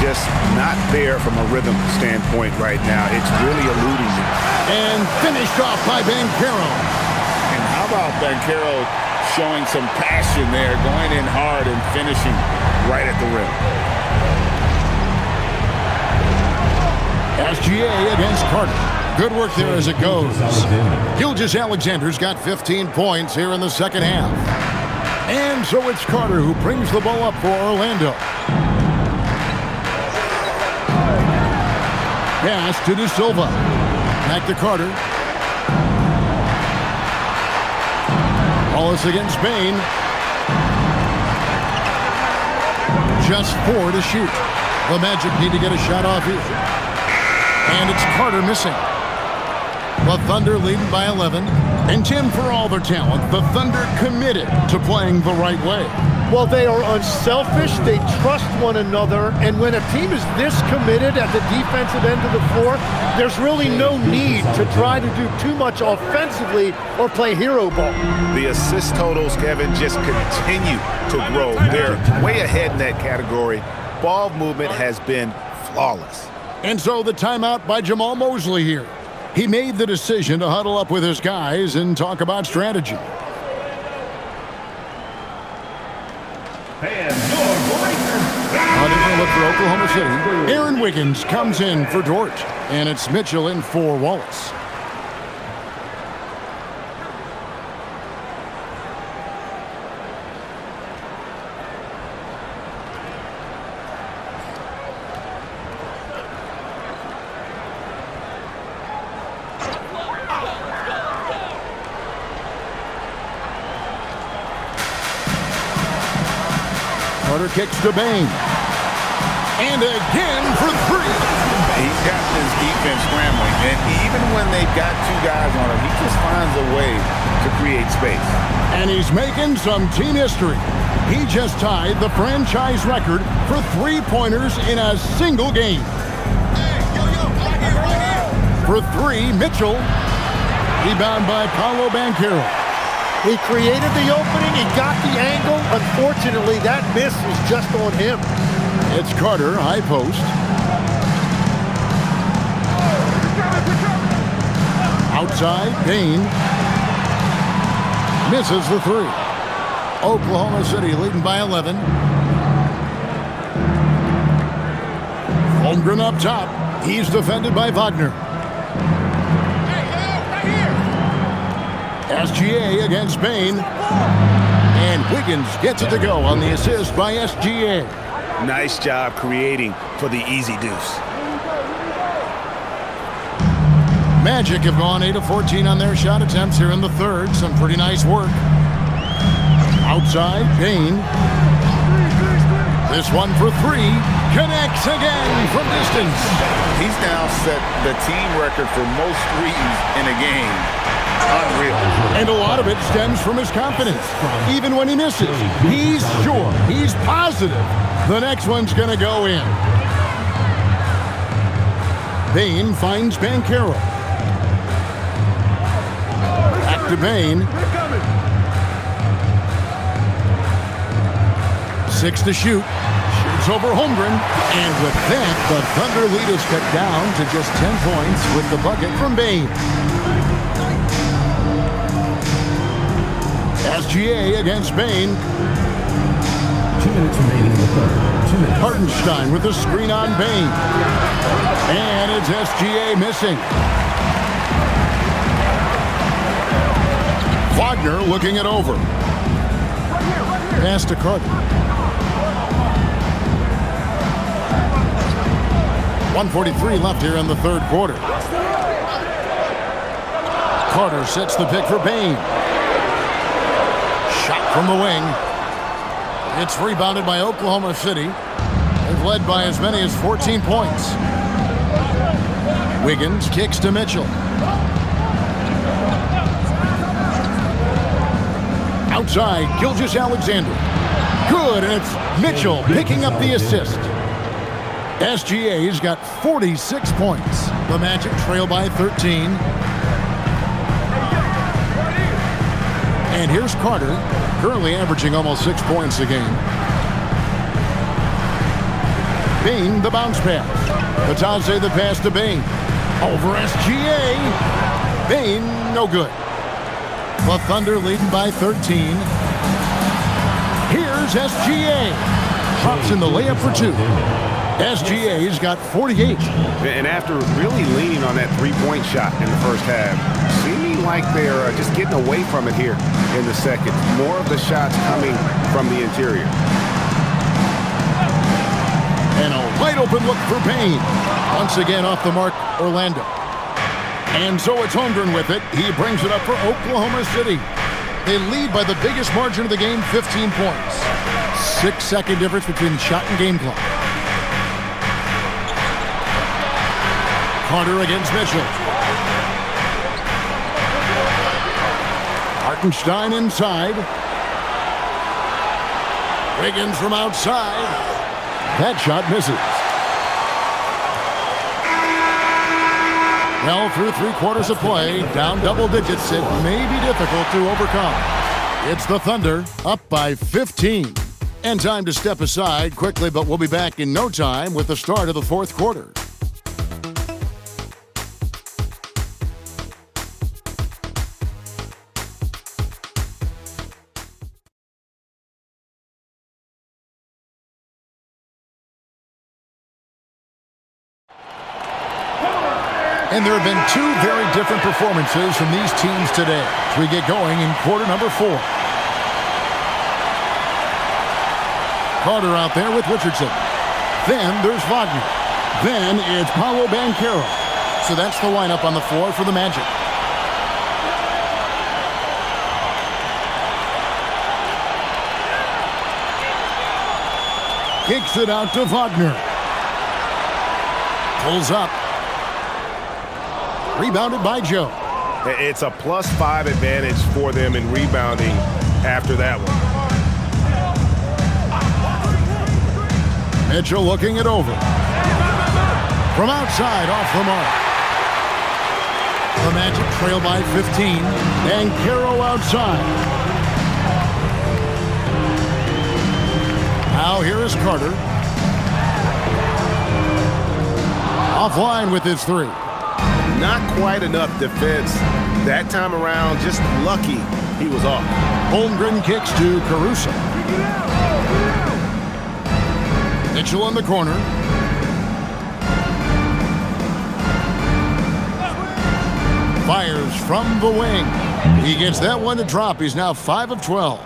Just not there from a rhythm standpoint right now. It's really eluding me. And finished off by Banchero. And how about Banchero showing some passion there, going in hard and finishing right at the rim. SGA against Carter. Good work there as it goes. Gilgeous-Alexander's got 15 points here in the second half. And so it's Carter who brings the ball up for Orlando. Pass to De Silva. Back to Carter. Wallace against Bain. Just 4 to shoot. The Magic need to get a shot off here. And it's Carter missing. The Thunder leading by 11. And Tim, for all their talent, the Thunder committed to playing the right way. Well, they are unselfish. They trust one another. And when a team is this committed at the defensive end of the floor, there's really no need to try to do too much offensively or play hero ball. The assist totals, Kevin, just continue to grow. They're way ahead in that category. Ball movement has been flawless. And so the timeout by Jamal Mosley here. He made the decision to huddle up with his guys and talk about strategy. A different look for Oklahoma City. Aaron Wiggins comes in for Dort. And it's Mitchell in for Wallace. Carter kicks to Bain. And again for three. He's got his defense scrambling, and even when they've got two guys on him, he just finds a way to create space. And he's making some team history. He just tied the franchise record for three-pointers in a single game. For three, Mitchell. Rebound by Paolo Banchero. He created the opening, he got the angle. Unfortunately, that miss was just on him. It's Carter, high post. Outside, Bain. Misses the three. Oklahoma City leading by 11. Holmgren up top. He's defended by Wagner. SGA against Bain. And Wiggins gets it to go on the assist by SGA. Nice job creating for the easy deuce. Magic have gone 8 of 14 on their shot attempts here in the third. Some pretty nice work. Outside, Bain. This one for three. Connects again from distance. He's now set the team record for most threes in a game. Unreal. And a lot of it stems from his confidence. Even when he misses, he's sure, he's positive the next one's going to go in. Bain finds Banchero. Back to Bain. 6 to shoot. Shoots over Holmgren. And with that, the Thunder lead is cut down to just 10 points with the bucket from Bain. SGA against Bain. 2 minutes remaining in the third. 2 minutes. Hartenstein with the screen on Bain. And it's SGA missing. Wagner looking it over. Pass to Carter. 1:43 left here in the third quarter. Carter sets the pick for Bain. Shot from the wing. It's rebounded by Oklahoma City. They've led by as many as 14 points. Wiggins kicks to Mitchell. Outside, Gilgeous-Alexander. Good, and it's Mitchell picking up the assist. SGA's got 46 points. The Magic trail by 13. And here's Carter, currently averaging almost 6 points a game. Bain, the bounce pass. Batadze the pass to Bain. Over SGA. Bain, no good. The Thunder leading by 13. Here's SGA. Drops in the layup for 2. SGA's got 48. And after really leaning on that three-point shot in the first half, seeming like they're just getting away from it here in the second. More of the shots coming from the interior. And a wide open look for Bain. Once again off the mark, Orlando. And so it's Holmgren with it. He brings it up for Oklahoma City. They lead by the biggest margin of the game, 15 points. 6-second difference between shot and game clock. Carter against Mitchell. Hartenstein inside. Wiggins from outside. That shot misses. Well, through 3 quarters of play, down double digits, it may be difficult to overcome. It's the Thunder, up by 15. And time to step aside quickly, but we'll be back in no time with the start of the fourth quarter. And there have been 2 very different performances from these teams today as we get going in quarter number 4. Carter out there with Richardson. Then there's Wagner. Then it's Paolo Banchero. So that's the lineup on the floor for the Magic. Kicks it out to Wagner. Pulls up. Rebounded by Joe. It's a +5 advantage for them in rebounding after that one. Mitchell looking it over. From outside, off the mark. The Magic trail by 15. And Caro outside. Now here is Carter. Offline with his 3. Not quite enough defense that time around. Just lucky he was off. Holmgren kicks to Caruso. Mitchell in the corner. Fires from the wing. He gets that one to drop. He's now 5 of 12.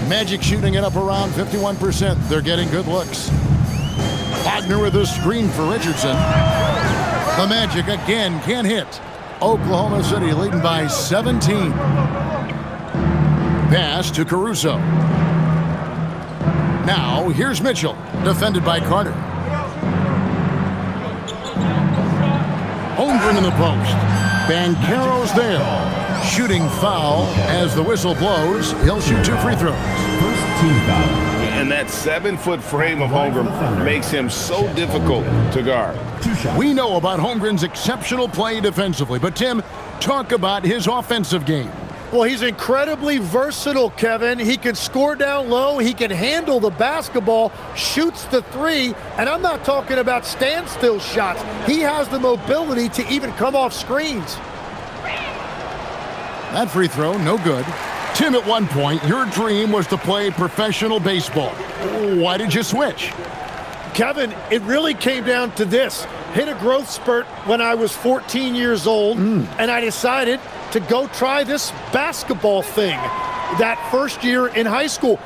Magic shooting it up around 51%. They're getting good looks. Wagner with a screen for Richardson. The Magic again can't hit. Oklahoma City leading by 17. Pass to Caruso. Now here's Mitchell, defended by Carter. Holmgren in the post. Banchero's there. Shooting foul as the whistle blows. He'll shoot 2 free throws. First team foul. And that 7-foot frame of Holmgren makes him so difficult to guard. We know about Holmgren's exceptional play defensively, but Tim, talk about his offensive game. Well, he's incredibly versatile, Kevin. He can score down low. He can handle the basketball, shoots the 3, and I'm not talking about standstill shots. He has the mobility to even come off screens. That free throw, no good. Tim, at one point, your dream was to play professional baseball. Why did you switch? Kevin, it really came down to this. Hit a growth spurt when I was 14 years old, and I decided to go try this basketball thing that first year in high school.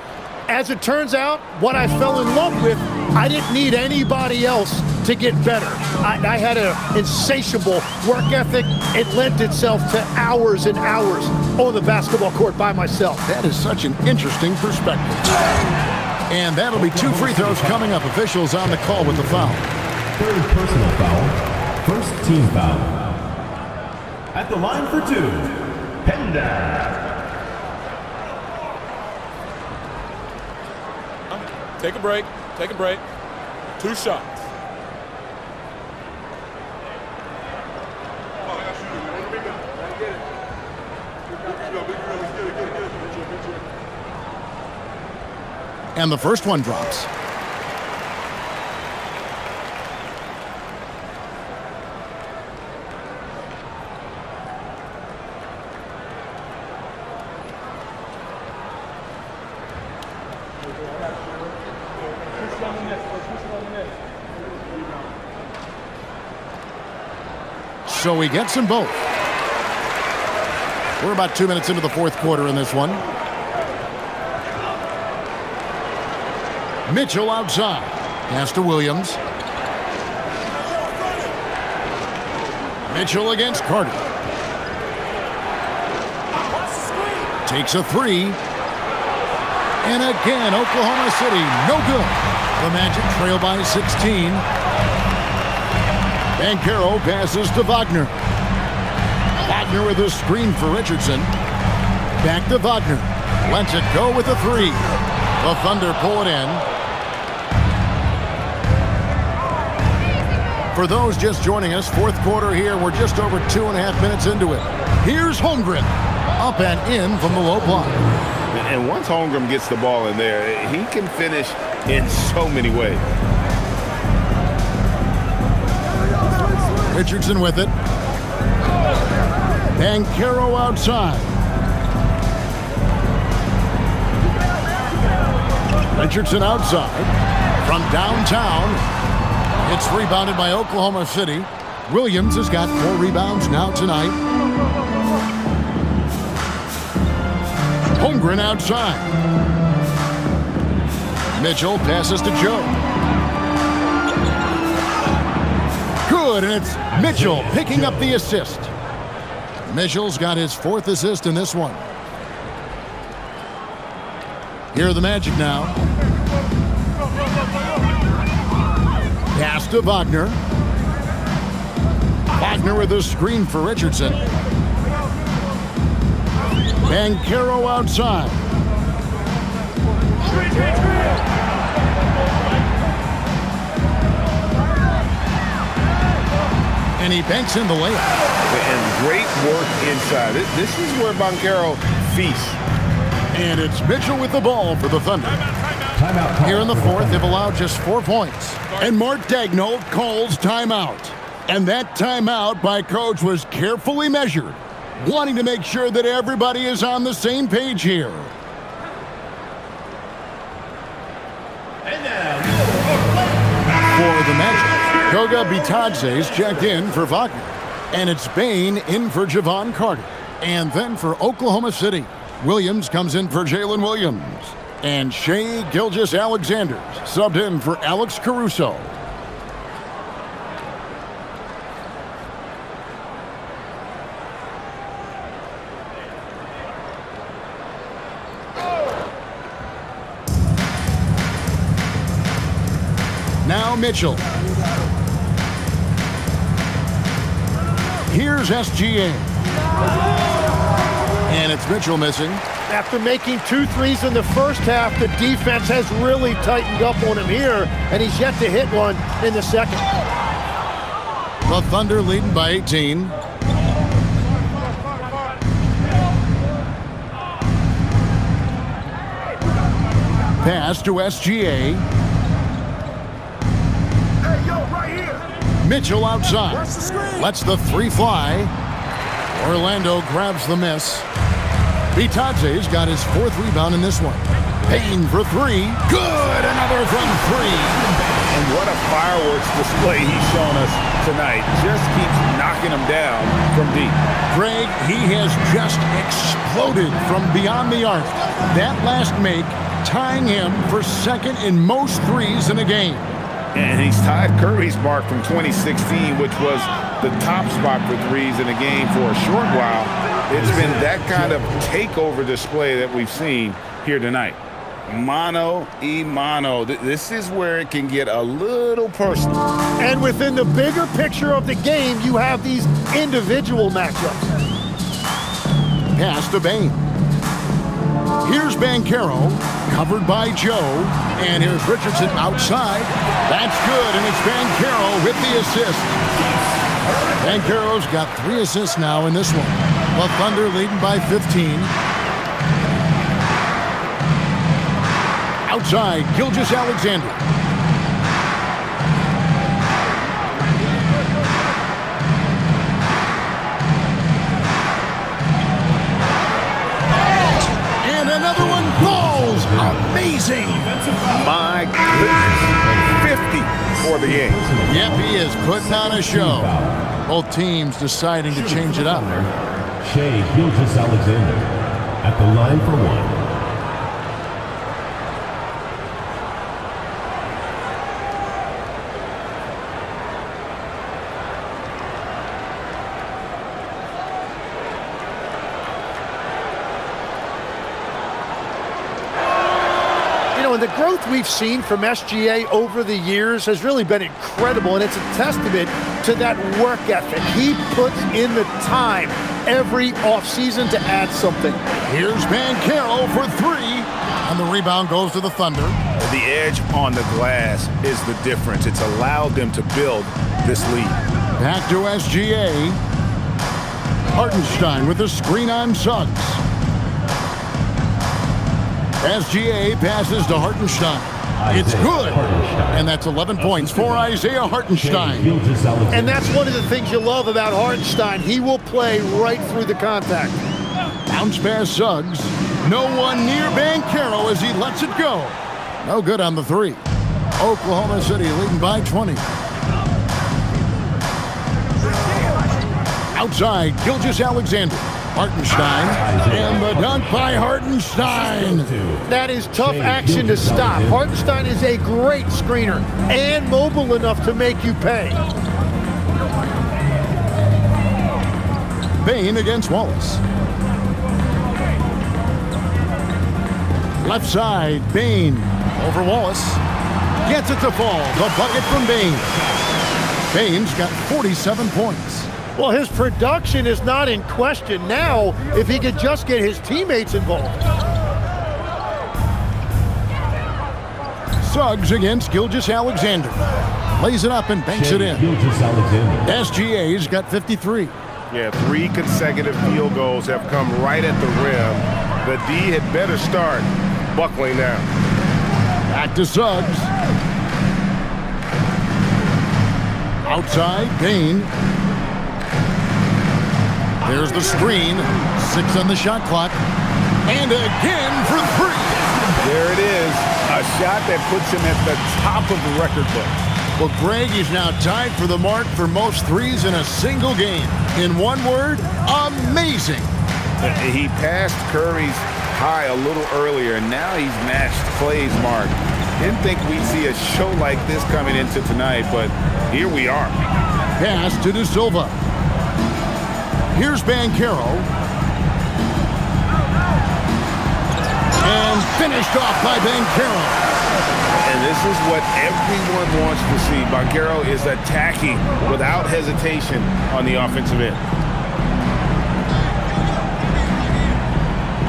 as it turns out, what I fell in love with, I didn't need anybody else to get better. I had an insatiable work ethic. It lent itself to hours and hours on the basketball court by myself. That is such an interesting perspective. And that'll be 2 free throws coming up. Officials on the call with the foul. Third personal foul. First team foul. At the line for 2, Penda. Take a break. Take a break. 2 shots. And the first one drops. So he gets them both. We're about 2 minutes into the fourth quarter in this one. Mitchell outside. Pass to Williams. Mitchell against Carter. Takes a 3. And again, Oklahoma City, no good. The Magic trail by 16. Banchero passes to Wagner. Wagner with a screen for Richardson. Back to Wagner. Lets it go with a 3. The Thunder pull it in. For those just joining us, fourth quarter here. We're just over 2.5 minutes into it. Here's Holmgren. Up and in from the low block. And once Holmgren gets the ball in there, he can finish in so many ways. Richardson with it. Banchero outside. Richardson outside. From downtown. It's rebounded by Oklahoma City. Williams has got 4 rebounds now tonight. Holmgren outside. Mitchell passes to Joe. Good, and it's Mitchell picking up the assist. Mitchell's got his 4th assist in this one. Here are the Magic now. Pass to Wagner. Wagner with a screen for Richardson. Banchero outside. And he banks in the layup. And great work inside. This is where Banchero feasts. And it's Mitchell with the ball for the Thunder. Here in the fourth, they've allowed just 4 points. And Mark Daigneault calls timeout. And that timeout by Coach was carefully measured, wanting to make sure that everybody is on the same page here. For the Magic, Goga Bitadze's checked in for Wagner. And it's Bain in for Javon Carter. And then for Oklahoma City, Williams comes in for Jalen Williams. And Shai Gilgeous-Alexander subbed in for Alex Caruso. Now Mitchell. Here's SGA. And it's Mitchell missing. After making 2 threes in the first half, the defense has really tightened up on him here, and he's yet to hit one in the second. The Thunder leading by 18. Pass to SGA. Mitchell outside. Lets the 3 fly. Orlando grabs the miss. Bitadze's got his 4th rebound in this one. Payne for 3. Good! Another from 3. And what a fireworks display he's shown us tonight. Just keeps knocking them down from deep. Greg, he has just exploded from beyond the arc. That last make tying him for second in most threes in a game. And he's tied Curry's mark from 2016, which was the top spot for threes in a game for a short while. It's been that kind of takeover display that we've seen here tonight. Mano y mano. This is where it can get a little personal. And within the bigger picture of the game, you have these individual matchups. Pass to Bane. Here's Banchero, covered by Joe. And here's Richardson outside. That's good, and it's Banchero with the assist. Banchero's got 3 assists now in this one. The Thunder leading by 15. Outside, Gilgeous-Alexander. And another one falls. Amazing. My goodness. 50 for the game. Yep, he is putting on a show. Both teams deciding to change it up. Shai Gilgeous-Alexander at the line for one. The growth we've seen from SGA over the years has really been incredible, and it's a testament to that work ethic. He puts in the time every offseason to add something. Here's Banchero for 3, and the rebound goes to the Thunder. The edge on the glass is the difference. It's allowed them to build this lead. Back to SGA. Hartenstein with a screen on Suggs. SGA passes to Hartenstein. It's good. And that's 11 points for Isaiah Hartenstein. And that's one of the things you love about Hartenstein. He will play right through the contact. Bounce pass Suggs. No one near Banchero as he lets it go. No good on the 3. Oklahoma City leading by 20. Outside, Gilgeous-Alexander. Hartenstein, and the dunk by Hartenstein. That is tough action to stop. Hartenstein is a great screener and mobile enough to make you pay. Bane against Wallace. Left side, Bane over Wallace. Gets it to fall. The bucket from Bane. Bane's got 47 points. Well, his production is not in question now if he could just get his teammates involved. Suggs against Gilgeous-Alexander. Lays it up and banks it in. SGA's got 53. Yeah, 3 consecutive field goals have come right at the rim. The D had better start buckling now. Back to Suggs. Outside, Bane. There's the screen. 6 on the shot clock. And again for 3. There it is. A shot that puts him at the top of the record book. Well, Greg is now tied for the mark for most threes in a single game. In one word, amazing. He passed Curry's high a little earlier, and now he's matched Clay's mark. Didn't think we'd see a show like this coming into tonight, but here we are. Pass to De Silva. Here's Banchero. And finished off by Banchero. And this is what everyone wants to see. Banchero is attacking without hesitation on the offensive end.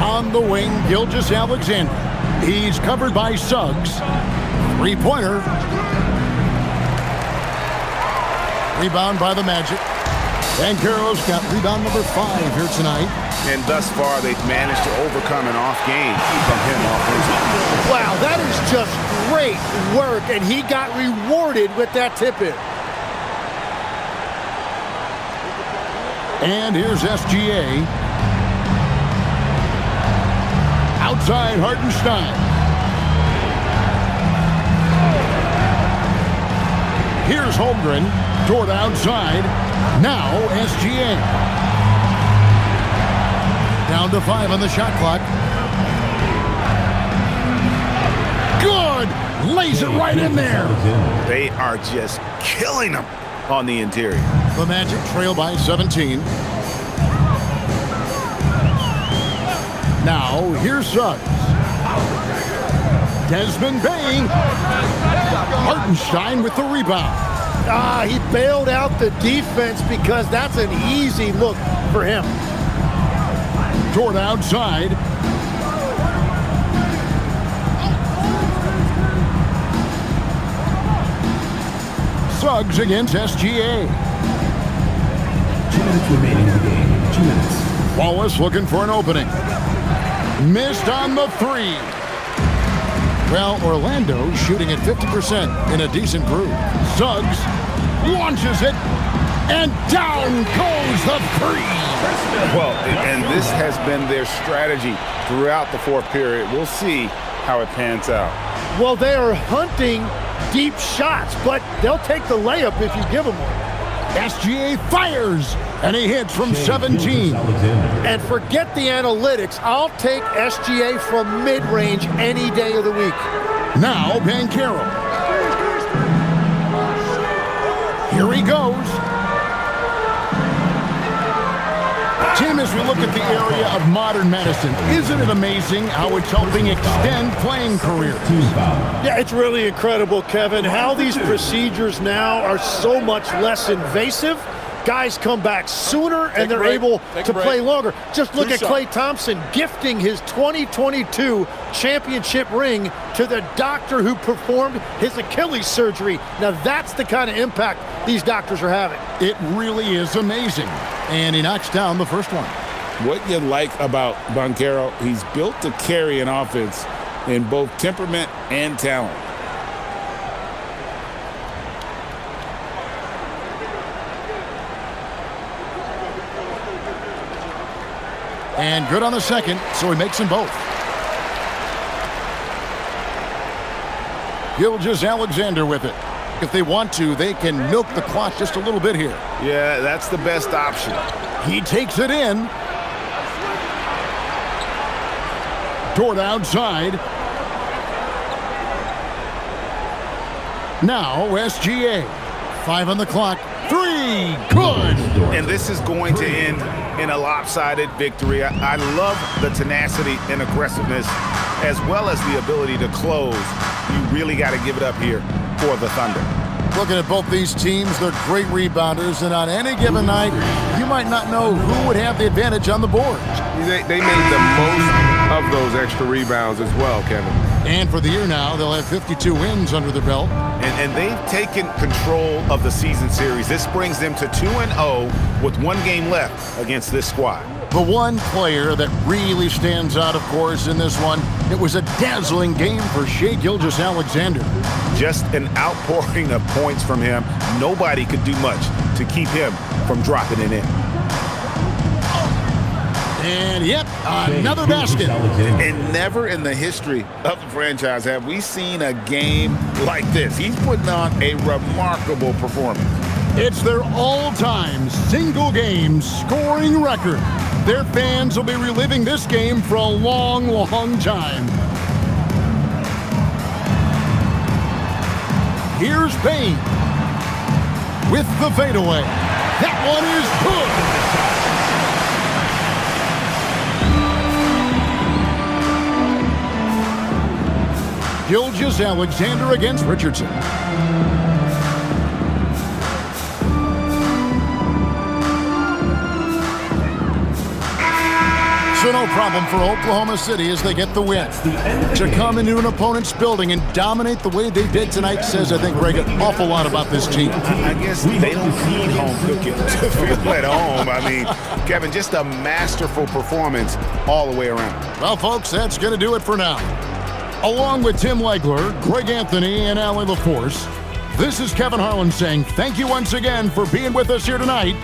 On the wing, Gilgeous-Alexander. He's covered by Suggs. 3-pointer. Rebound by the Magic. Banchero's got rebound number 5 here tonight. And thus far, they've managed to overcome an off game from him offensively. Wow, that is just great work, and he got rewarded with that tip-in. And here's SGA. Outside Hartenstein. Here's Holmgren. Toward outside. Now SGA. Down to 5 on the shot clock. good. Lays it right in there. They are just killing them on the interior. The Magic trail by 17. Now, here's Suggs. Desmond Bain. Hartenstein with the rebound. He bailed out the defense because that's an easy look for him. Toward outside. Suggs against SGA. 2 minutes remaining in the game. 2 minutes. Wallace looking for an opening. Missed on the three. Well, Orlando shooting at 50% in a decent groove. Suggs launches it, and down goes the three. Well, and this has been their strategy throughout the fourth period. We'll see how it pans out. Well, they are hunting deep shots, but they'll take the layup if you give them one. SGA fires, and he hits from 17. And forget the analytics. I'll take SGA from mid-range any day of the week. Now Banchero. Here he goes. Tim, as we look at the area of modern medicine, isn't it amazing how it's helping extend playing careers? Yeah, it's really incredible, Kevin, how these procedures now are so much less invasive. Guys come back sooner and they're able to play longer. Just look at Klay Thompson gifting his 2022 championship ring to the doctor who performed his Achilles surgery. Now that's the kind of impact these doctors are having. It really is amazing. And he knocks down the first one. What you like about Banchero, he's built to carry an offense in both temperament and talent. And good on the second, so he makes them both. Gilgeous-Alexander with it. If they want to, they can milk the clock just a little bit here. Yeah, that's the best option. He takes it in. Toward outside. Now SGA. 5 on the clock. 3. Good. And this is going to end in a lopsided victory. I love the tenacity and aggressiveness as well as the ability to close. You really got to give it up here for the Thunder. Looking at both these teams, they're great rebounders, and on any given night, you might not know who would have the advantage on the board. They made the most of those extra rebounds as well, Kevin. And for the year now, they'll have 52 wins under their belt. And they've taken control of the season series. This brings them to 2-0 with 1 game left against this squad. The one player that really stands out, of course, in this one, it was a dazzling game for Shai Gilgeous-Alexander. Just an outpouring of points from him. Nobody could do much to keep him from dropping it in. And yep, another basket. And never in the history of the franchise have we seen a game like this. He's putting on a remarkable performance. It's their all-time single-game scoring record. Their fans will be reliving this game for a long, long time. Here's Bain with the fadeaway. That one is good. Gilgeous-Alexander against Richardson. So no problem for Oklahoma City as they get the win. To come into an opponent's building and dominate the way they did tonight says, I think, Greg, an awful lot about this team. I guess they don't need home cooking to feel at home. I mean, Kevin, just a masterful performance all the way around. Well, folks, that's going to do it for now. Along with Tim Legler, Greg Anthony, and Allie LaForce, this is Kevin Harlan saying thank you once again for being with us here tonight